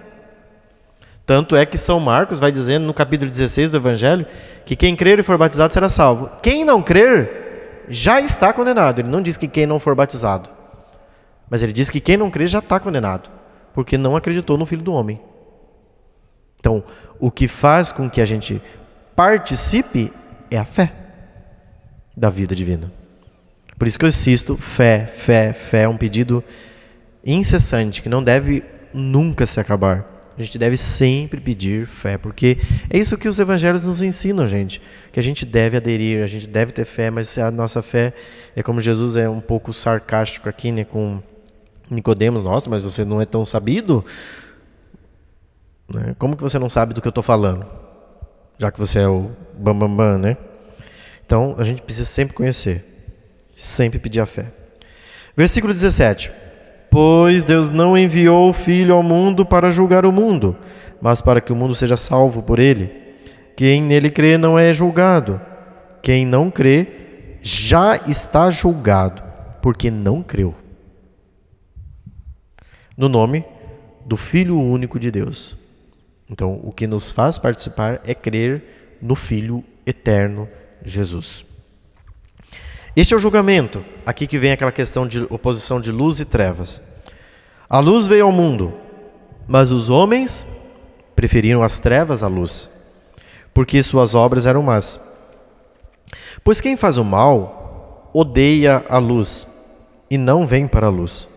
Speaker 1: Tanto é que São Marcos vai dizendo no capítulo 16 do Evangelho que quem crer e for batizado será salvo. Quem não crer já está condenado. Ele não diz que quem não for batizado, mas ele diz que quem não crer já está condenado, porque não acreditou no Filho do Homem. Então, o que faz com que a gente participe é a fé da vida divina. Por isso que eu insisto, fé, fé, fé é um pedido incessante, que não deve nunca se acabar. A gente deve sempre pedir fé, porque é isso que os evangelhos nos ensinam, gente. Que a gente deve aderir, a gente deve ter fé, mas a nossa fé é como Jesus é um pouco sarcástico aqui, com Nicodemos. Nossa, mas você não é tão sabido? Como que você não sabe do que eu estou falando? Já que você é o bambambam, Então, a gente precisa sempre conhecer, sempre pedir a fé. Versículo 17. Pois Deus não enviou o Filho ao mundo para julgar o mundo, mas para que o mundo seja salvo por ele. Quem nele crê não é julgado. Quem não crê já está julgado, porque não creu no nome do Filho único de Deus. Então, o que nos faz participar é crer no Filho eterno Jesus. Este é o julgamento, aqui que vem aquela questão de oposição de luz e trevas. A luz veio ao mundo, mas os homens preferiram as trevas à luz, porque suas obras eram más. Pois quem faz o mal odeia a luz e não vem para a luz,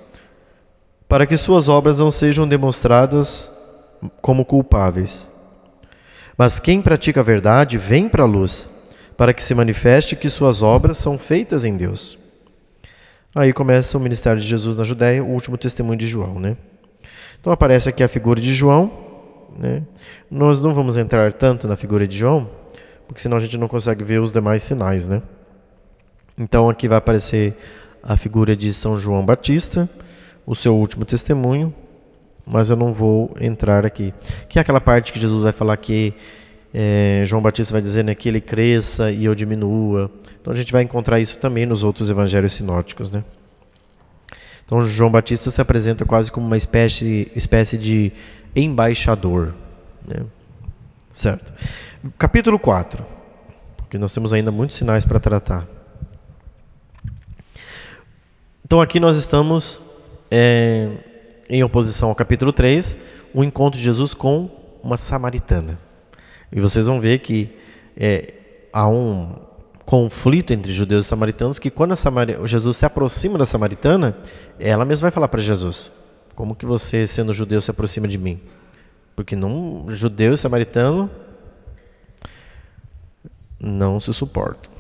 Speaker 1: para que suas obras não sejam demonstradas como culpáveis. Mas quem pratica a verdade vem para a luz, para que se manifeste que suas obras são feitas em Deus. Aí começa o ministério de Jesus na Judéia, o último testemunho de João, né? Então aparece aqui a figura de João, né? Nós não vamos entrar tanto na figura de João, porque senão a gente não consegue ver os demais sinais, né? Então aqui vai aparecer a figura de São João Batista, o seu último testemunho, mas eu não vou entrar aqui. Que é aquela parte que Jesus vai falar que João Batista vai dizer, né, que ele cresça e eu diminua. Então a gente vai encontrar isso também nos outros evangelhos sinóticos, né? Então João Batista se apresenta quase como uma espécie de embaixador, né? Certo. Capítulo 4, porque nós temos ainda muitos sinais para tratar. Então aqui nós estamos em oposição ao capítulo 3, o encontro de Jesus com uma samaritana. E vocês vão ver que há um conflito entre judeus e samaritanos, que quando Jesus se aproxima da samaritana, ela mesma vai falar para Jesus: como que você, sendo judeu, se aproxima de mim? Porque judeu e samaritano não se suportam.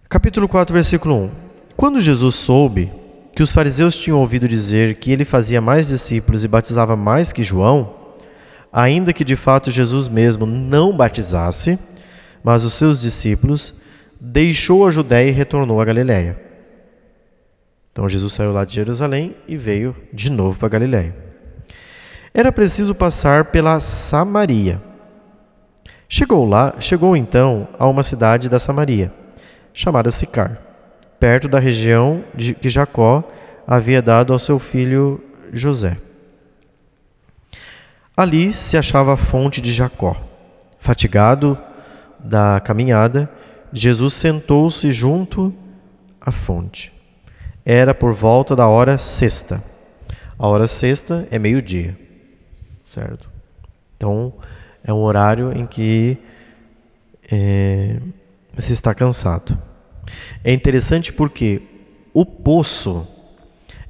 Speaker 1: Capítulo 4, versículo 1. Quando Jesus soube que os fariseus tinham ouvido dizer que ele fazia mais discípulos e batizava mais que João, ainda que de fato Jesus mesmo não batizasse, mas os seus discípulos, deixou a Judéia e retornou à Galiléia. Então Jesus saiu lá de Jerusalém e veio de novo para a Galiléia. Era preciso passar pela Samaria. Chegou então a uma cidade da Samaria, chamada Sicar, perto da região que Jacó havia dado ao seu filho José. Ali se achava a fonte de Jacó. Fatigado da caminhada, Jesus sentou-se junto à fonte. Era por volta da hora sexta. A hora sexta é meio-dia, certo? Então, é um horário em que você está cansado. É interessante porque o poço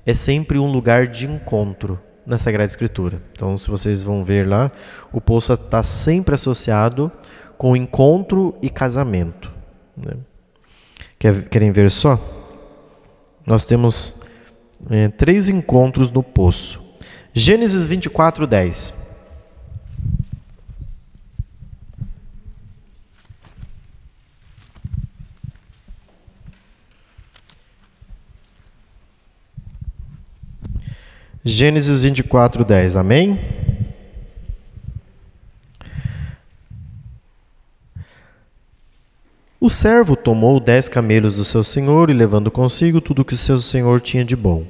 Speaker 1: é sempre um lugar de encontro na Sagrada Escritura. Então, se vocês vão ver lá, o poço está sempre associado com encontro e casamento, né? Querem ver só? Nós temos 3 encontros no poço. Gênesis 24, 10. Gênesis 24, 10. Amém? O servo tomou 10 camelos do seu senhor e, levando consigo tudo o que o seu senhor tinha de bom,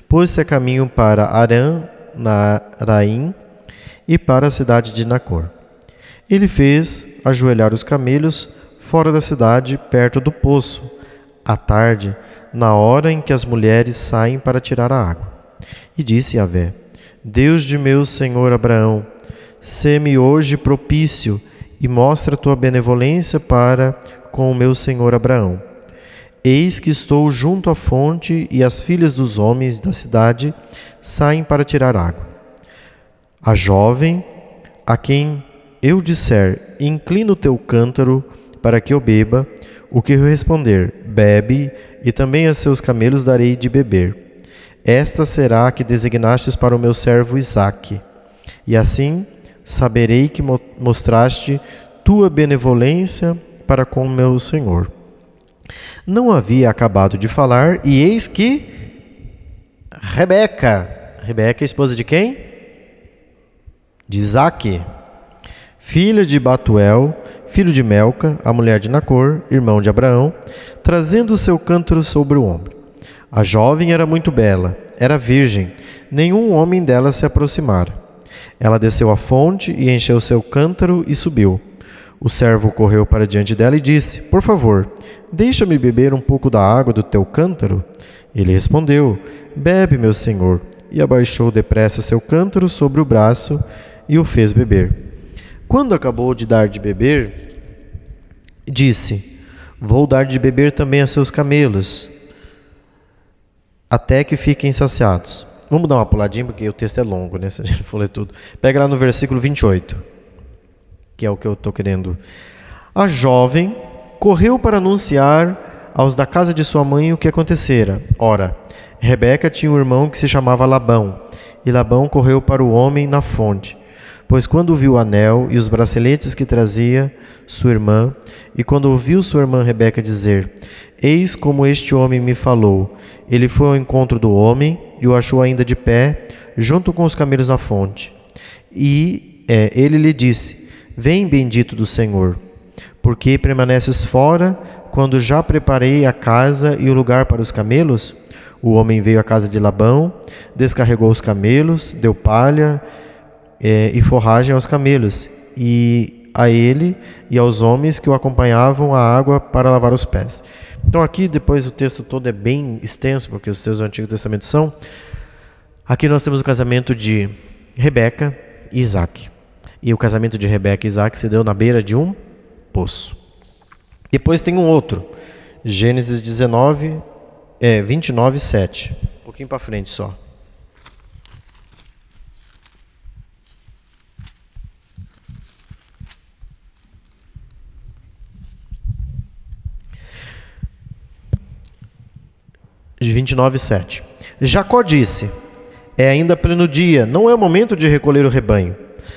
Speaker 1: pôs-se a caminho para Arã-Naraim e para a cidade de Nacor. Ele fez ajoelhar os camelos fora da cidade, perto do poço, à tarde, na hora em que as mulheres saem para tirar a água. E disse Yahvé: Deus de meu senhor Abraão, sê-me hoje propício e mostra a tua benevolência para com o meu senhor Abraão. Eis que estou junto à fonte e as filhas dos homens da cidade saem para tirar água. A jovem, a quem eu disser, inclina o teu cântaro para que eu beba, o que eu responder, bebe, e também a seus camelos darei de beber. Esta será a que designastes para o meu servo Isaque. E assim saberei que mostraste tua benevolência para com o meu senhor. Não havia acabado de falar, e eis que Rebeca, esposa de quem? De Isaque, filha de Batuel, filho de Melca, a mulher de Nacor, irmão de Abraão, trazendo o seu cântaro sobre o ombro. A jovem era muito bela, era virgem, nenhum homem dela se aproximara. Ela desceu à fonte e encheu seu cântaro e subiu. O servo correu para diante dela e disse: Por favor, deixa-me beber um pouco da água do teu cântaro. Ele respondeu: Bebe, meu senhor. E abaixou depressa seu cântaro sobre o braço e o fez beber. Quando acabou de dar de beber, disse: Vou dar de beber também a seus camelos, até que fiquem saciados. Vamos dar uma puladinha, porque o texto é longo, né? Se a gente for ler tudo. Pega lá no versículo 28, que é o que eu estou querendo. A jovem correu para anunciar aos da casa de sua mãe o que acontecera. Ora, Rebeca tinha um irmão que se chamava Labão, e Labão correu para o homem na fonte. Pois quando viu o anel e os braceletes que trazia sua irmã, e quando ouviu sua irmã Rebeca dizer: Eis como este homem me falou, ele foi ao encontro do homem e o achou ainda de pé, junto com os camelos na fonte. E ele lhe disse: Vem, bendito do Senhor, porque permaneces fora, quando já preparei a casa e o lugar para os camelos? O homem veio à casa de Labão, descarregou os camelos, deu palha e forragem aos camelos, e a ele e aos homens que o acompanhavam a água para lavar os pés. Então aqui, depois o texto todo é bem extenso, porque os textos do Antigo Testamento são. Aqui nós temos o casamento de Rebeca e Isaac. E o casamento de Rebeca e Isaac se deu na beira de um poço. Depois tem um outro, Gênesis 29, 7. Um pouquinho para frente só. De 29:7. Jacó disse: É ainda pleno dia, não é o momento de recolher o rebanho.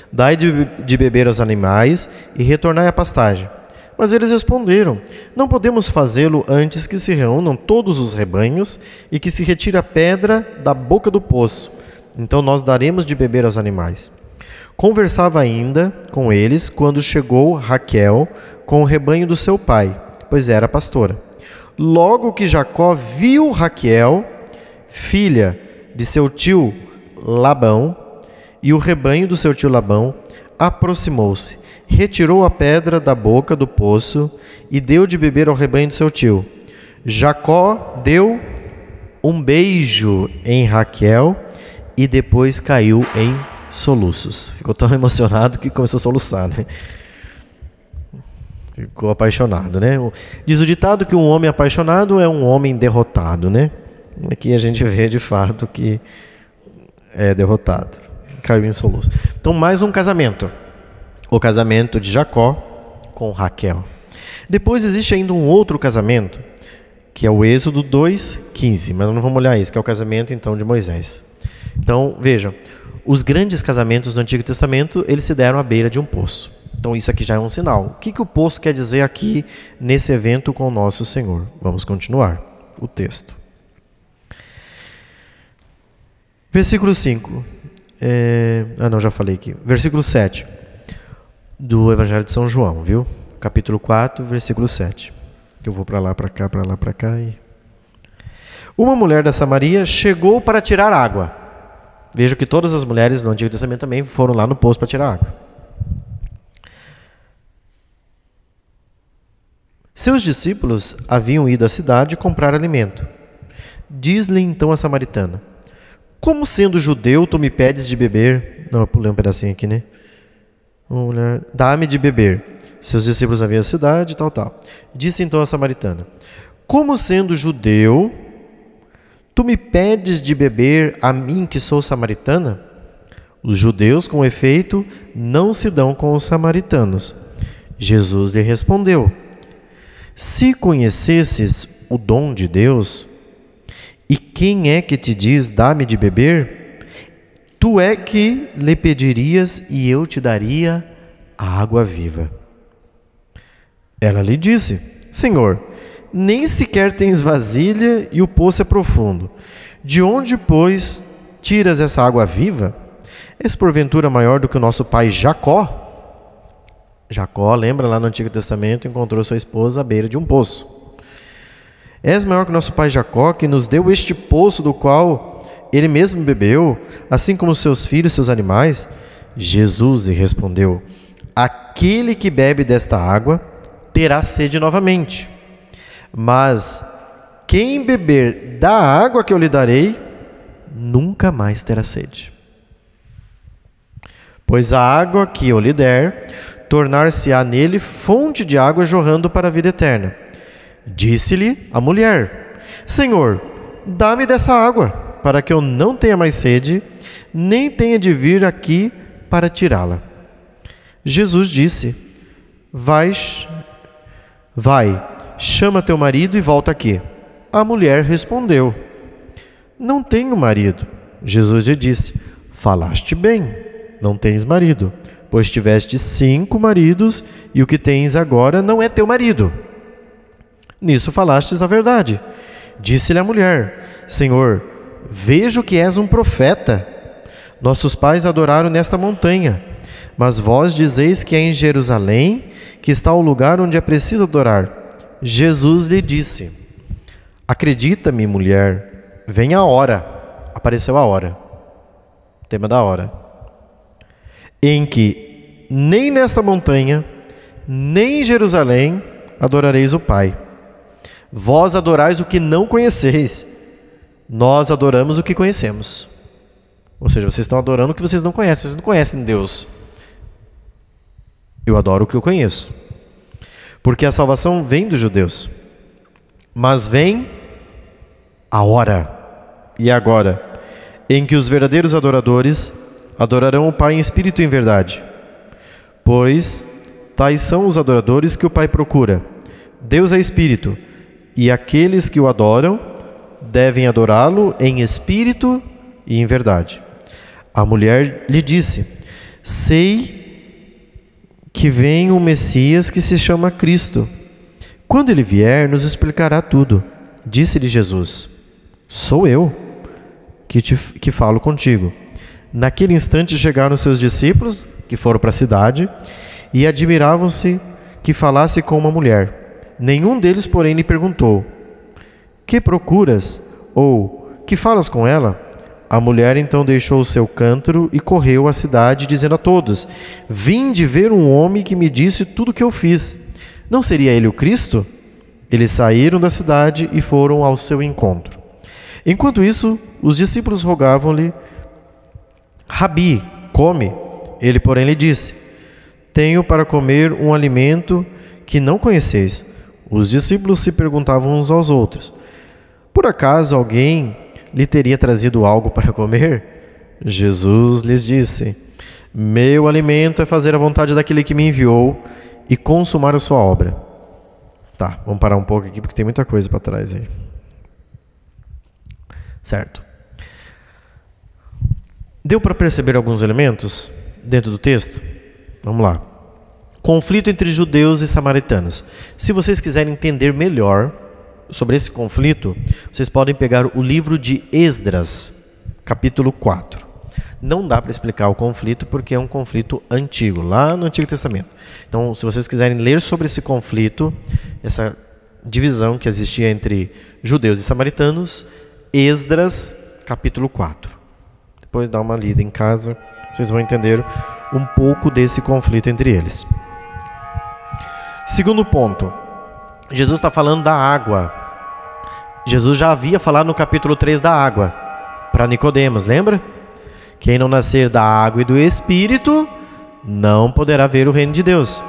Speaker 1: Dai de beber aos animais e retornai à pastagem. Mas eles responderam: Não podemos fazê-lo antes que se reúnam todos os rebanhos e que se retire a pedra da boca do poço. Então nós daremos de beber aos animais. Conversava ainda com eles quando chegou Raquel com o rebanho do seu pai, pois era pastora. Logo que Jacó viu Raquel, filha de seu tio Labão, e o rebanho do seu tio Labão, aproximou-se, retirou a pedra da boca do poço e deu de beber ao rebanho do seu tio. Jacó deu um beijo em Raquel e depois caiu em soluços. Ficou tão emocionado que começou a soluçar, né? Ficou apaixonado, né? Diz o ditado que um homem apaixonado é um homem derrotado, né? Aqui a gente vê de fato que é derrotado. Caiu em soluço. Então, mais um casamento. O casamento de Jacó com Raquel. Depois existe ainda um outro casamento, que é o Êxodo 2:15, mas não vamos olhar isso, que é o casamento então de Moisés. Então, vejam, os grandes casamentos do Antigo Testamento, eles se deram à beira de um poço. Então isso aqui já é um sinal. O que o poço quer dizer aqui nesse evento com o nosso Senhor? Vamos continuar o texto. Versículo 5. Já falei aqui. Versículo 7 do Evangelho de São João, viu? Capítulo 4, versículo 7. Que eu vou para lá, para cá, para lá, para cá. Uma mulher da Samaria chegou para tirar água. Vejo que todas as mulheres no Antigo Testamento também foram lá no poço para tirar água. Seus discípulos haviam ido à cidade comprar alimento. Diz-lhe então a samaritana: Como sendo judeu tu me pedes de beber? Não, eu pulei um pedacinho aqui, né? Mulher, dá-me de beber. Seus discípulos haviam ido à cidade, tal. Disse então a samaritana: Como sendo judeu tu me pedes de beber a mim que sou samaritana? Os judeus, com efeito, não se dão com os samaritanos. Jesus lhe respondeu: Se conhecesses o dom de Deus, e quem é que te diz, dá-me de beber? Tu é que lhe pedirias e eu te daria a água viva. Ela lhe disse: Senhor, nem sequer tens vasilha e o poço é profundo. De onde, pois, tiras essa água viva? És porventura maior do que o nosso pai Jacó? Jacó, lembra lá no Antigo Testamento, encontrou sua esposa à beira de um poço. És maior que o nosso pai Jacó, que nos deu este poço do qual ele mesmo bebeu, assim como seus filhos e seus animais? Jesus lhe respondeu: aquele que bebe desta água terá sede novamente. Mas quem beber da água que eu lhe darei, nunca mais terá sede. Pois a água que eu lhe der, tornar-se-á nele fonte de água jorrando para a vida eterna. Disse-lhe a mulher: Senhor, dá-me dessa água, para que eu não tenha mais sede, nem tenha de vir aqui para tirá-la. Jesus disse: Vai, chama teu marido e volta aqui. A mulher respondeu: Não tenho marido. Jesus lhe disse: Falaste bem, não tens marido, pois tiveste 5 maridos, e o que tens agora não é teu marido. Nisso falastes a verdade. Disse-lhe a mulher: Senhor, vejo que és um profeta. Nossos pais adoraram nesta montanha, mas vós dizeis que é em Jerusalém que está o lugar onde é preciso adorar. Jesus lhe disse: Acredita-me, mulher, vem a hora. Apareceu a hora. Tema da hora. Em que nem nesta montanha, nem em Jerusalém adorareis o Pai. Vós adorais o que não conheceis. Nós adoramos o que conhecemos. Ou seja, vocês estão adorando o que vocês não conhecem. Vocês não conhecem Deus. Eu adoro o que eu conheço. Porque a salvação vem dos judeus. Mas vem a hora, e agora, em que os verdadeiros adoradores adorarão o Pai em espírito e em verdade. Pois tais são os adoradores que o Pai procura. Deus é espírito, e aqueles que o adoram devem adorá-lo em espírito e em verdade. A mulher lhe disse: Sei que vem o Messias que se chama Cristo. Quando ele vier, nos explicará tudo. Disse-lhe Jesus: Sou eu que falo contigo. Naquele instante chegaram seus discípulos, que foram para a cidade, e admiravam-se que falasse com uma mulher. Nenhum deles, porém, lhe perguntou: Que procuras? Ou que falas com ela? A mulher então deixou o seu cântaro e correu à cidade, dizendo a todos: Vinde ver um homem que me disse tudo o que eu fiz. Não seria ele o Cristo? Eles saíram da cidade e foram ao seu encontro. Enquanto isso, os discípulos rogavam-lhe: Rabi, come. Ele, porém, lhe disse: Tenho para comer um alimento que não conheceis. Os discípulos se perguntavam uns aos outros: Por acaso alguém lhe teria trazido algo para comer? Jesus lhes disse: Meu alimento é fazer a vontade daquele que me enviou e consumar a sua obra. Tá, vamos parar um pouco aqui porque tem muita coisa para trás aí. Certo. Deu para perceber alguns elementos dentro do texto? Vamos lá. Conflito entre judeus e samaritanos. Se vocês quiserem entender melhor sobre esse conflito, vocês podem pegar o livro de Esdras, capítulo 4. Não dá para explicar o conflito porque é um conflito antigo, lá no Antigo Testamento. Então, se vocês quiserem ler sobre esse conflito, essa divisão que existia entre judeus e samaritanos, Esdras, capítulo 4. Depois dá uma lida em casa, vocês vão entender um pouco desse conflito entre eles. Segundo ponto, Jesus está falando da água. Jesus já havia falado no capítulo 3 da água, para Nicodemos, lembra? Quem não nascer da água e do Espírito, não poderá ver o reino de Deus.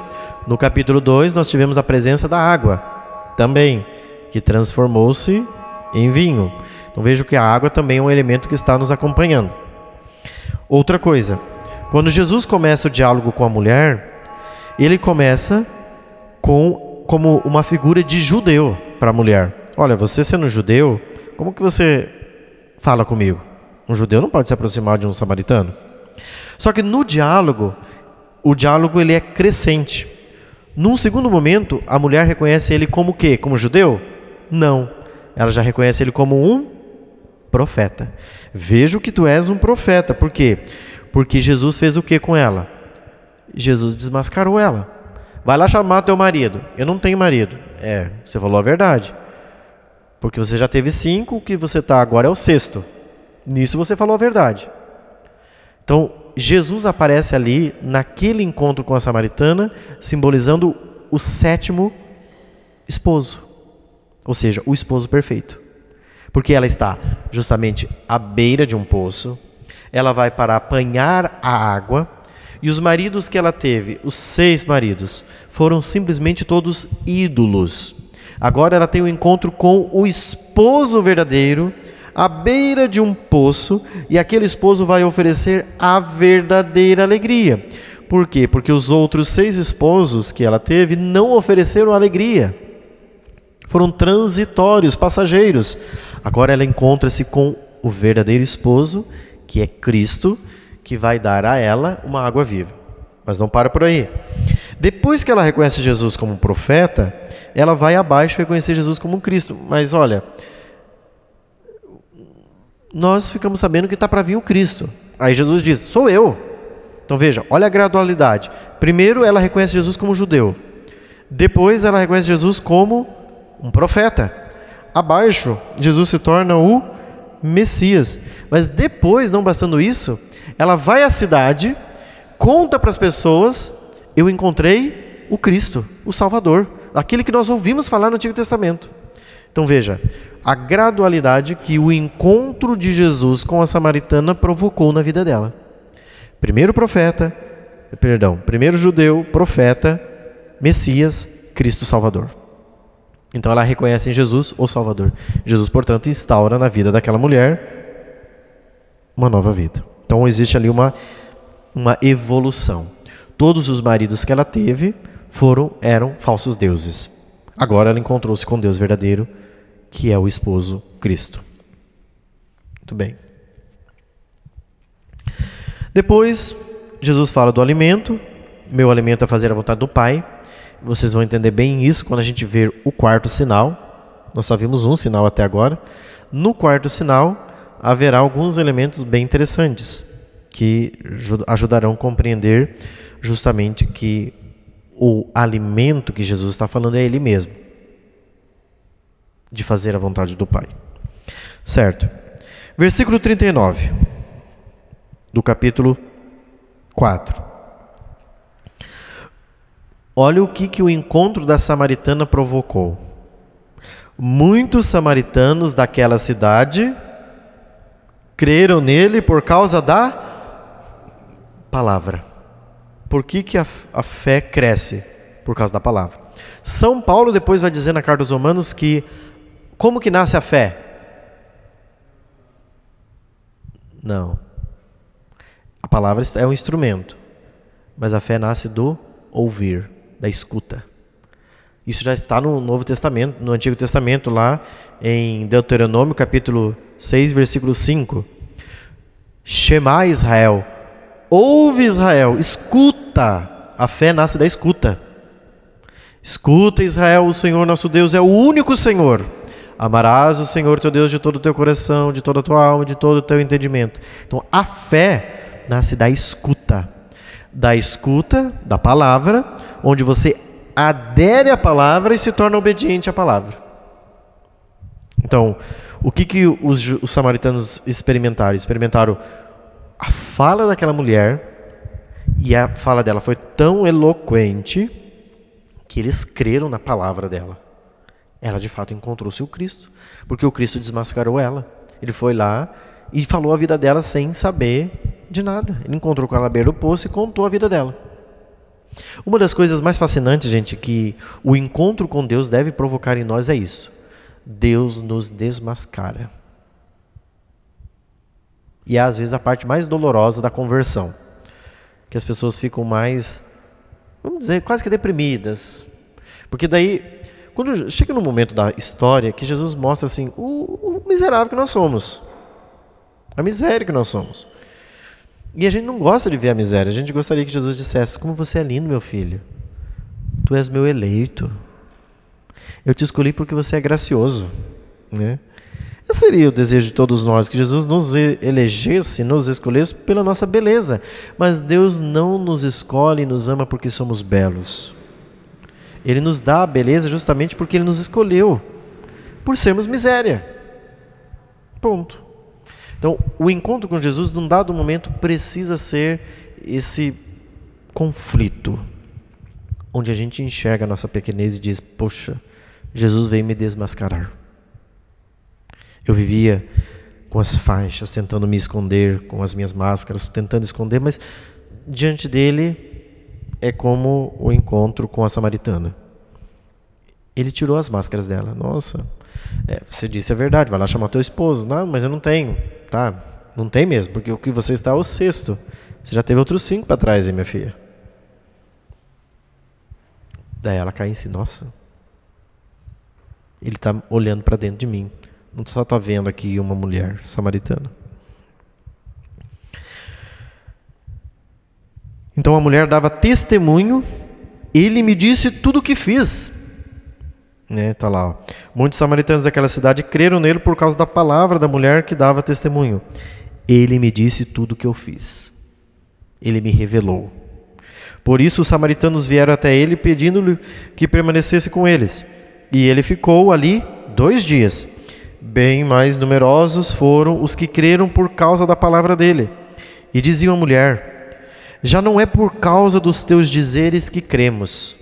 Speaker 1: No capítulo 2, nós tivemos a presença da água, também, que transformou-se em vinho. Então vejo que a água também é um elemento que está nos acompanhando. Outra coisa, quando Jesus começa o diálogo com a mulher, ele começa como uma figura de judeu para a mulher. Olha, você sendo judeu, como que você fala comigo? Um judeu não pode se aproximar de um samaritano. Só que no diálogo, o diálogo ele é crescente. Num segundo momento, a mulher reconhece ele como o quê? Como judeu? Não. Ela já reconhece ele como um profeta. Vejo que tu és um profeta. Por quê? Porque Jesus fez o que com ela? Jesus desmascarou ela. Vai lá chamar teu marido. Eu não tenho marido. Você falou a verdade. Porque você já teve 5, o que você está agora é o 6º. Nisso você falou a verdade. Então, Jesus aparece ali, naquele encontro com a samaritana, simbolizando o 7º esposo. Ou seja, o esposo perfeito. Porque ela está justamente à beira de um poço, ela vai para apanhar a água, e os maridos que ela teve, os 6 maridos, foram simplesmente todos ídolos. Agora ela tem um encontro com o esposo verdadeiro, à beira de um poço, e aquele esposo vai oferecer a verdadeira alegria. Por quê? Porque os outros 6 esposos que ela teve não ofereceram alegria. Foram transitórios, passageiros. Agora ela encontra-se com o verdadeiro esposo, que é Cristo, que vai dar a ela uma água viva. Mas não para por aí. Depois que ela reconhece Jesus como um profeta, ela vai abaixo reconhecer Jesus como um Cristo. Mas olha, nós ficamos sabendo que está para vir o Cristo. Aí Jesus diz, sou eu. Então veja, olha a gradualidade. Primeiro ela reconhece Jesus como judeu. Depois ela reconhece Jesus como um profeta. Abaixo, Jesus se torna o Messias. Mas depois, não bastando isso, ela vai à cidade, conta para as pessoas, eu encontrei o Cristo, o Salvador, aquele que nós ouvimos falar no Antigo Testamento. Então veja, a gradualidade que o encontro de Jesus com a samaritana provocou na vida dela. Primeiro judeu, profeta, Messias, Cristo Salvador. Então ela reconhece em Jesus o Salvador. Jesus, portanto, instaura na vida daquela mulher uma nova vida. Então existe ali uma evolução. Todos os maridos que ela teve eram falsos deuses. Agora ela encontrou-se com Deus verdadeiro, que é o esposo Cristo. Muito bem. Depois, Jesus fala do alimento. Meu alimento é fazer a vontade do Pai. Vocês vão entender bem isso quando a gente ver o 4º sinal. Nós só vimos um sinal até agora. No 4º sinal, haverá alguns elementos bem interessantes que ajudarão a compreender justamente que o alimento que Jesus está falando é Ele mesmo, de fazer a vontade do Pai. Certo. Versículo 39 do capítulo 4. Olha o que o encontro da samaritana provocou. Muitos samaritanos daquela cidade creram nele por causa da palavra. Por que a fé cresce? Por causa da palavra. São Paulo depois vai dizer na carta aos Romanos que como que nasce a fé? Não. A palavra é um instrumento, mas a fé nasce do ouvir, da escuta. Isso já está no Novo Testamento, no Antigo Testamento, lá em Deuteronômio, capítulo 6, versículo 5. Shema Israel, ouve Israel, escuta. A fé nasce da escuta. Escuta, Israel, o Senhor nosso Deus é o único Senhor. Amarás o Senhor teu Deus de todo o teu coração, de toda a tua alma, de todo o teu entendimento. Então, a fé nasce da escuta. Da escuta da palavra, onde você adere à palavra e se torna obediente à palavra. Então, o que os samaritanos experimentaram? Experimentaram a fala daquela mulher, e a fala dela foi tão eloquente que eles creram na palavra dela. Ela de fato encontrou seu Cristo, porque o Cristo desmascarou ela. Ele foi lá e falou a vida dela sem saber de nada. Ele encontrou com ela à beira do poço e contou a vida dela. Uma das coisas mais fascinantes, gente, que o encontro com Deus deve provocar em nós é isso. Deus nos desmascara. E é às vezes a parte mais dolorosa da conversão, que as pessoas ficam mais, vamos dizer, quase que deprimidas. Porque daí, quando chega no momento da história que Jesus mostra assim, o miserável que nós somos, a miséria que nós somos. E a gente não gosta de ver a miséria. A gente gostaria que Jesus dissesse: como você é lindo, meu filho. Tu és meu eleito. Eu te escolhi porque você é gracioso, né? Esse seria o desejo de todos nós, que Jesus nos elegesse, nos escolhesse pela nossa beleza. Mas Deus não nos escolhe e nos ama porque somos belos. Ele nos dá a beleza justamente porque Ele nos escolheu, por sermos miséria. Ponto. Então, o encontro com Jesus, num dado momento, precisa ser esse conflito, onde a gente enxerga a nossa pequenez e diz: poxa, Jesus veio me desmascarar. Eu vivia com as faixas, tentando me esconder, com as minhas máscaras, tentando esconder, mas diante dele é como o encontro com a samaritana. Ele tirou as máscaras dela. Nossa, você disse a verdade, vai lá chamar teu esposo. Não, mas eu não tenho. Tá, não tem mesmo, porque o que você está é o 6º. Você já teve outros 5 para trás, hein, minha filha? Daí ela cai em si. Nossa, ele está olhando para dentro de mim. Não só está vendo aqui uma mulher samaritana. Então a mulher dava testemunho. Ele me disse tudo o que fiz. Tá lá, ó. Muitos samaritanos daquela cidade creram nele por causa da palavra da mulher que dava testemunho. Ele me disse tudo o que eu fiz. Ele me revelou. Por isso os samaritanos vieram até ele pedindo-lhe que permanecesse com eles. E ele ficou ali 2 dias. Bem mais numerosos foram os que creram por causa da palavra dele. E diziam à mulher: já não é por causa dos teus dizeres que cremos.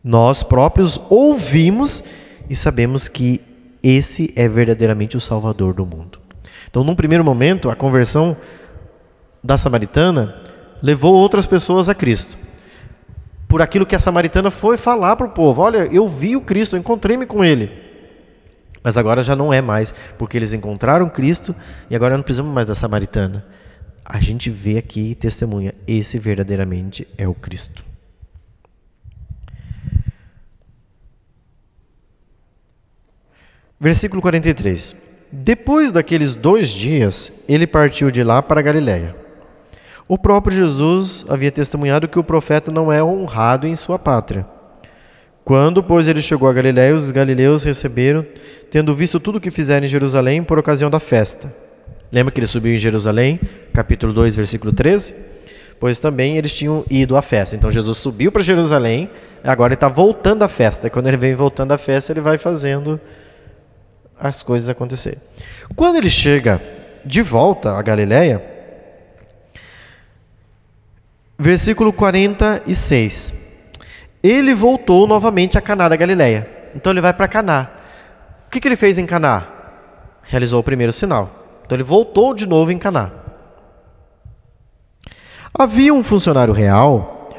Speaker 1: Nós próprios ouvimos e sabemos que esse é verdadeiramente o Salvador do mundo. Então, num primeiro momento, a conversão da samaritana levou outras pessoas a Cristo. Por aquilo que a samaritana foi falar para o povo: olha, eu vi o Cristo, eu encontrei-me com ele. Mas agora já não é mais, porque eles encontraram Cristo e agora não precisamos mais da samaritana. A gente vê aqui e testemunha: esse verdadeiramente é o Cristo. Versículo 43. Depois daqueles 2 dias, ele partiu de lá para a Galiléia. O próprio Jesus havia testemunhado que o profeta não é honrado em sua pátria. Quando, pois, ele chegou a Galiléia, os galileus receberam, tendo visto tudo o que fizeram em Jerusalém por ocasião da festa. Lembra que ele subiu em Jerusalém, capítulo 2, versículo 13? Pois também eles tinham ido à festa. Então Jesus subiu para Jerusalém, agora ele está voltando à festa. E quando ele vem voltando à festa, ele vai fazendo as coisas acontecerem. Quando ele chega de volta a Galiléia, versículo 46, ele voltou novamente a Caná da Galiléia. Então ele vai para Caná. O que ele fez em Caná? Realizou o primeiro sinal. Então ele voltou de novo em Caná. Havia um funcionário real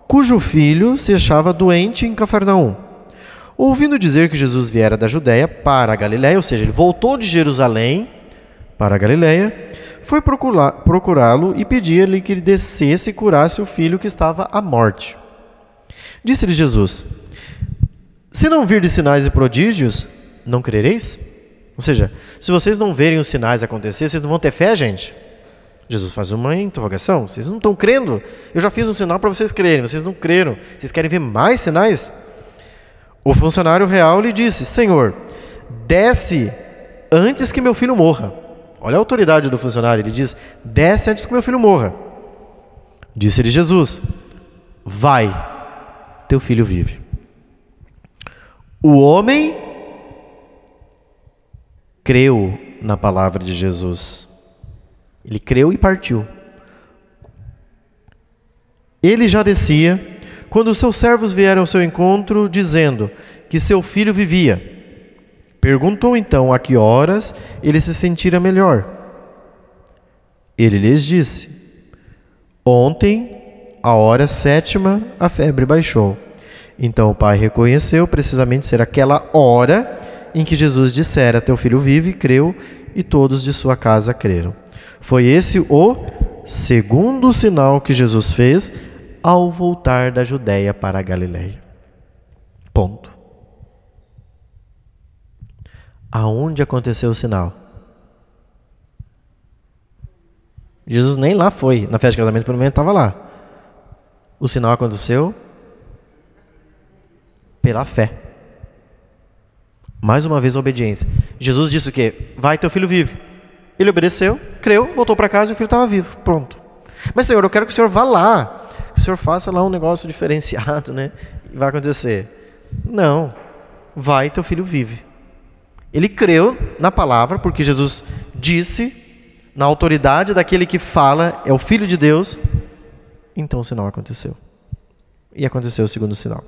Speaker 1: cujo filho se achava doente em Cafarnaum. Ouvindo dizer que Jesus viera da Judéia para a Galiléia, ou seja, ele voltou de Jerusalém para a Galiléia, foi procurá-lo e pedir-lhe que ele descesse e curasse o filho que estava à morte. Disse-lhe Jesus: se não virdes sinais e prodígios, não crereis? Ou seja, se vocês não verem os sinais acontecer, vocês não vão ter fé, gente? Jesus faz uma interrogação: vocês não estão crendo? Eu já fiz um sinal para vocês crerem, vocês não creram. Vocês querem ver mais sinais? O funcionário real lhe disse: Senhor, desce antes que meu filho morra. Olha a autoridade do funcionário, ele diz: desce antes que meu filho morra. Disse-lhe Jesus: vai, teu filho vive. O homem creu na palavra de Jesus. Ele creu e partiu. Ele já descia quando os seus servos vieram ao seu encontro, dizendo que seu filho vivia. Perguntou então a que horas ele se sentira melhor. Ele lhes disse: ontem, à hora 7ª, a febre baixou. Então o pai reconheceu precisamente ser aquela hora em que Jesus dissera: teu filho vive, creu, e todos de sua casa creram. Foi esse o segundo sinal que Jesus fez ao voltar da Judéia para a Galiléia. Ponto. Aonde aconteceu o sinal? Jesus nem lá foi, na festa de casamento, pelo menos estava lá. O sinal aconteceu pela fé. Mais uma vez a obediência. Jesus disse o quê? Vai, teu filho vive. Ele obedeceu, creu, voltou para casa e o filho estava vivo. Pronto. Mas Senhor, eu quero que o Senhor vá lá. Que o Senhor faça lá um negócio diferenciado, né? E vai acontecer. Não. Vai, teu filho vive. Ele creu na palavra, porque Jesus disse, na autoridade daquele que fala, é o Filho de Deus, então o sinal aconteceu. E aconteceu o segundo sinal.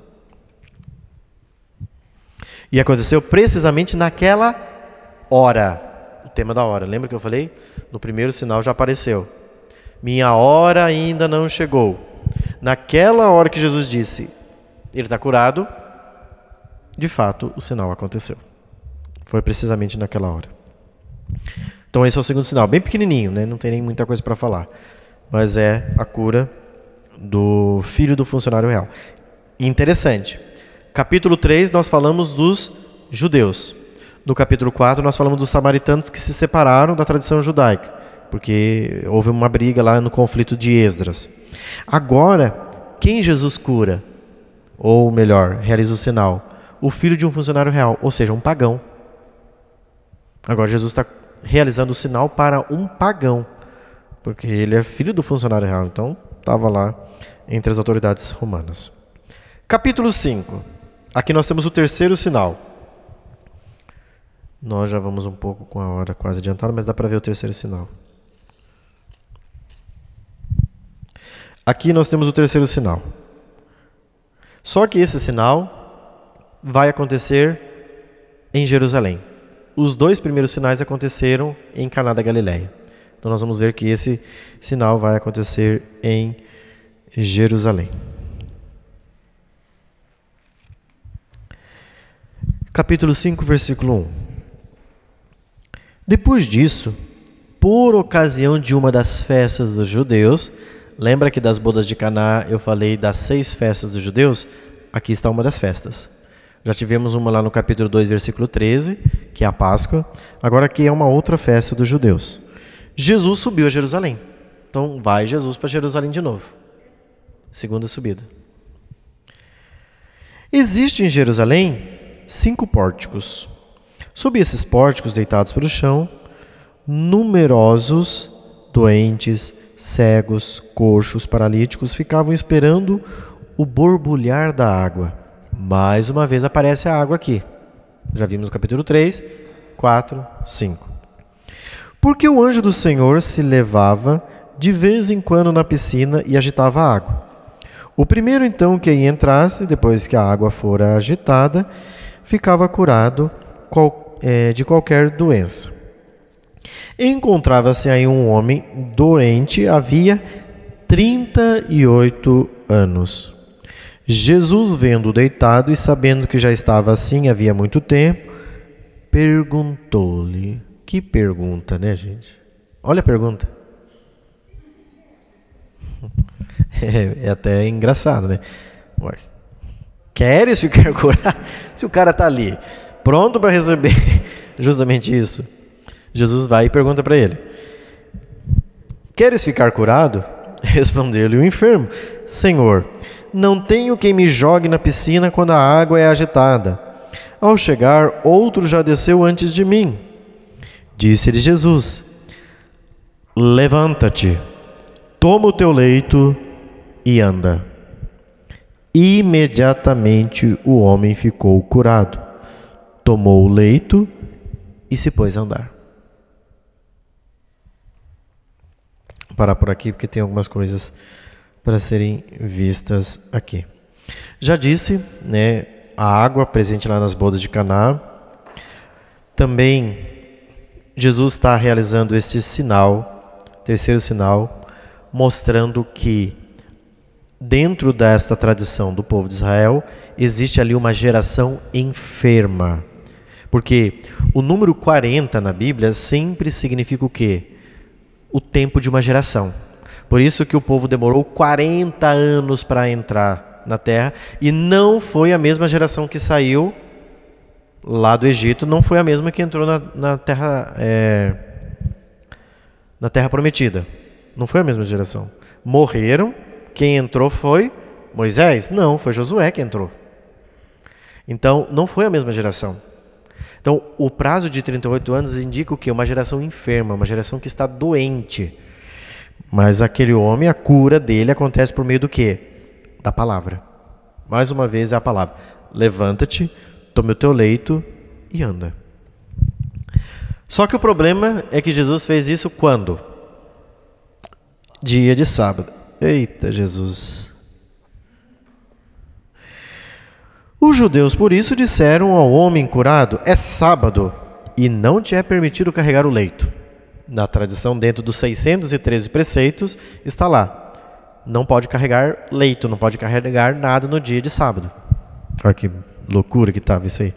Speaker 1: E aconteceu precisamente naquela hora. O tema da hora. Lembra que eu falei? No primeiro sinal já apareceu. Minha hora ainda não chegou. Naquela hora que Jesus disse, ele está curado, de fato o sinal aconteceu. Foi precisamente naquela hora. Então esse é o segundo sinal. Bem pequenininho, né? Não tem nem muita coisa para falar. Mas é a cura do filho do funcionário real. Interessante. Capítulo 3 nós falamos dos judeus. No capítulo 4 nós falamos dos samaritanos que se separaram da tradição judaica, porque houve uma briga lá no conflito de Esdras. Agora, quem Jesus cura? Ou melhor, realiza o sinal? O filho de um funcionário real, ou seja, um pagão. Agora Jesus está realizando o sinal para um pagão, porque ele é filho do funcionário real, então estava lá entre as autoridades romanas. Capítulo 5. Aqui nós temos o terceiro sinal. Nós já vamos um pouco com a hora quase adiantada, mas dá para ver o terceiro sinal. Aqui nós temos o terceiro sinal. Só que esse sinal vai acontecer em Jerusalém. Os dois primeiros sinais aconteceram em Caná da Galileia. Então nós vamos ver que esse sinal vai acontecer em Jerusalém. Capítulo 5, versículo 1. Depois disso, por ocasião de uma das festas dos judeus, lembra que das bodas de Caná eu falei das 6 festas dos judeus? Aqui está uma das festas. Já tivemos uma lá no capítulo 2, versículo 13, que é a Páscoa. Agora aqui é uma outra festa dos judeus. Jesus subiu a Jerusalém. Então vai Jesus para Jerusalém de novo. Segunda subida. Existe em Jerusalém 5 pórticos. Sob esses pórticos, deitados pelo chão, numerosos doentes, cegos, coxos, paralíticos ficavam esperando o borbulhar da água. Mais uma vez aparece a água aqui. Já vimos no capítulo 3, 4, 5. Porque o anjo do Senhor se levava de vez em quando na piscina e agitava a água. O primeiro então que aí entrasse, depois que a água fora agitada, ficava curado de qualquer doença. Encontrava-se aí um homem doente, havia 38 anos. Jesus, vendo-o deitado e sabendo que já estava assim havia muito tempo, perguntou-lhe. Que pergunta, né, gente? Olha a pergunta. É até engraçado, né? Ué. Queres ficar curado? Se o cara está ali, pronto para receber justamente isso, Jesus vai e pergunta para ele: queres ficar curado? Respondeu-lhe o enfermo: Senhor, não tenho quem me jogue na piscina quando a água é agitada. Ao chegar, outro já desceu antes de mim. Disse-lhe Jesus: levanta-te, toma o teu leito e anda. Imediatamente o homem ficou curado, tomou o leito e se pôs a andar. Vou parar por aqui porque tem algumas coisas para serem vistas aqui. Já disse, né, a água presente lá nas bodas de Caná. Também Jesus está realizando este sinal, terceiro sinal, mostrando que dentro desta tradição do povo de Israel, existe ali uma geração enferma. Porque o número 40 na Bíblia sempre significa o quê? O tempo de uma geração. Por isso que o povo demorou 40 anos para entrar na terra, e não foi a mesma geração que saiu lá do Egito, não foi a mesma que entrou na terra prometida. Não foi a mesma geração. Morreram. Quem entrou foi Moisés? Não, foi Josué que entrou. Então, não foi a mesma geração. Então, o prazo de 38 anos indica o quê? Uma geração enferma, uma geração que está doente. Mas aquele homem, a cura dele acontece por meio do quê? Da palavra. Mais uma vez é a palavra. Levanta-te, tome o teu leito e anda. Só que o problema é que Jesus fez isso quando? Dia de sábado. Eita, Jesus. Os judeus, por isso, disseram ao homem curado: é sábado e não te é permitido carregar o leito. Na tradição, dentro dos 613 preceitos, está lá: não pode carregar leito, não pode carregar nada no dia de sábado. Olha que loucura que estava isso aí.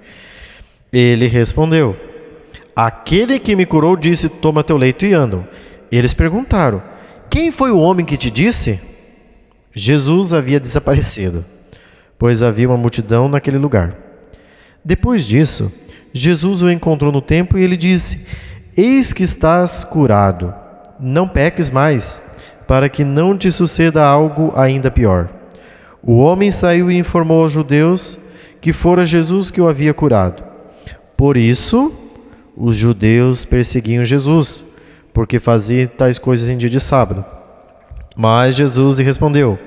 Speaker 1: Ele respondeu: aquele que me curou disse: toma teu leito e anda. Eles perguntaram: quem foi o homem que te disse? Jesus havia desaparecido, pois havia uma multidão naquele lugar. Depois disso, Jesus o encontrou no templo e ele disse: eis que estás curado, não peques mais, para que não te suceda algo ainda pior. O homem saiu e informou aos judeus que fora Jesus que o havia curado. Por isso, os judeus perseguiam Jesus, porque fazia tais coisas em dia de sábado. Mas Jesus lhe respondeu: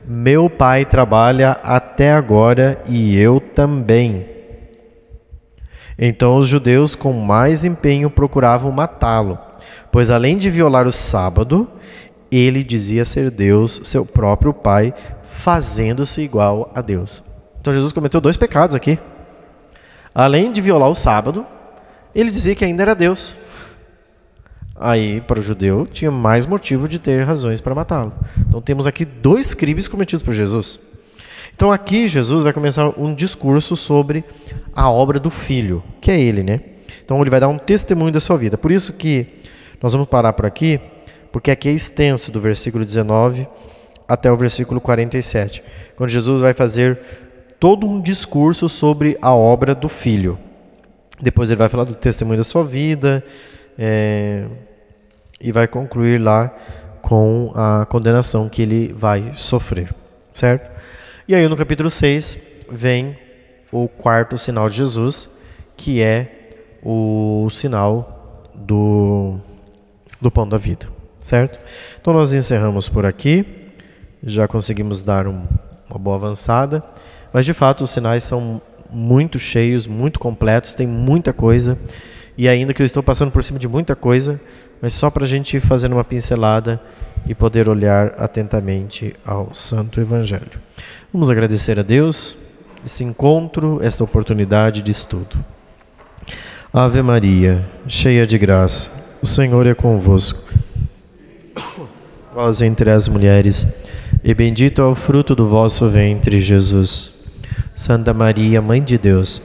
Speaker 1: meu Pai trabalha até agora e eu também. Então os judeus com mais empenho procuravam matá-lo, pois além de violar o sábado, ele dizia ser Deus, seu próprio Pai, fazendo-se igual a Deus. Então Jesus cometeu 2 pecados aqui. Além de violar o sábado, ele dizia que ainda era Deus. Aí, para o judeu, tinha mais motivo de ter razões para matá-lo. Então temos aqui 2 crimes cometidos por Jesus. Então aqui Jesus vai começar um discurso sobre a obra do Filho, que é ele, né? Então ele vai dar um testemunho da sua vida. Por isso que nós vamos parar por aqui, porque aqui é extenso, do versículo 19 até o versículo 47, quando Jesus vai fazer todo um discurso sobre a obra do Filho. Depois ele vai falar do testemunho da sua vida, e vai concluir lá com a condenação que ele vai sofrer, certo? E aí no capítulo 6 vem o 4º sinal de Jesus, que é o sinal do pão da vida, certo? Então nós encerramos por aqui, já conseguimos dar uma boa avançada, mas de fato os sinais são muito cheios, muito completos, tem muita coisa, e ainda que eu estou passando por cima de muita coisa, mas só para a gente ir fazendo uma pincelada e poder olhar atentamente ao Santo Evangelho. Vamos agradecer a Deus esse encontro, esta oportunidade de estudo. Ave Maria, cheia de graça, o Senhor é convosco. Vós entre as mulheres, e bendito é o fruto do vosso ventre, Jesus. Santa Maria, Mãe de Deus,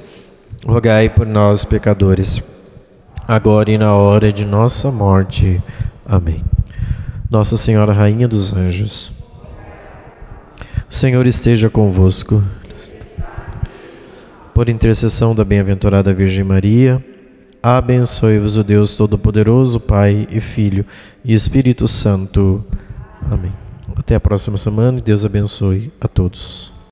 Speaker 1: rogai por nós, pecadores, agora e na hora de nossa morte. Amém. Nossa Senhora, Rainha dos Anjos, o Senhor esteja convosco. Por intercessão da bem-aventurada Virgem Maria, abençoe-vos o Deus Todo-Poderoso, Pai e Filho e Espírito Santo. Amém. Até a próxima semana e Deus abençoe a todos.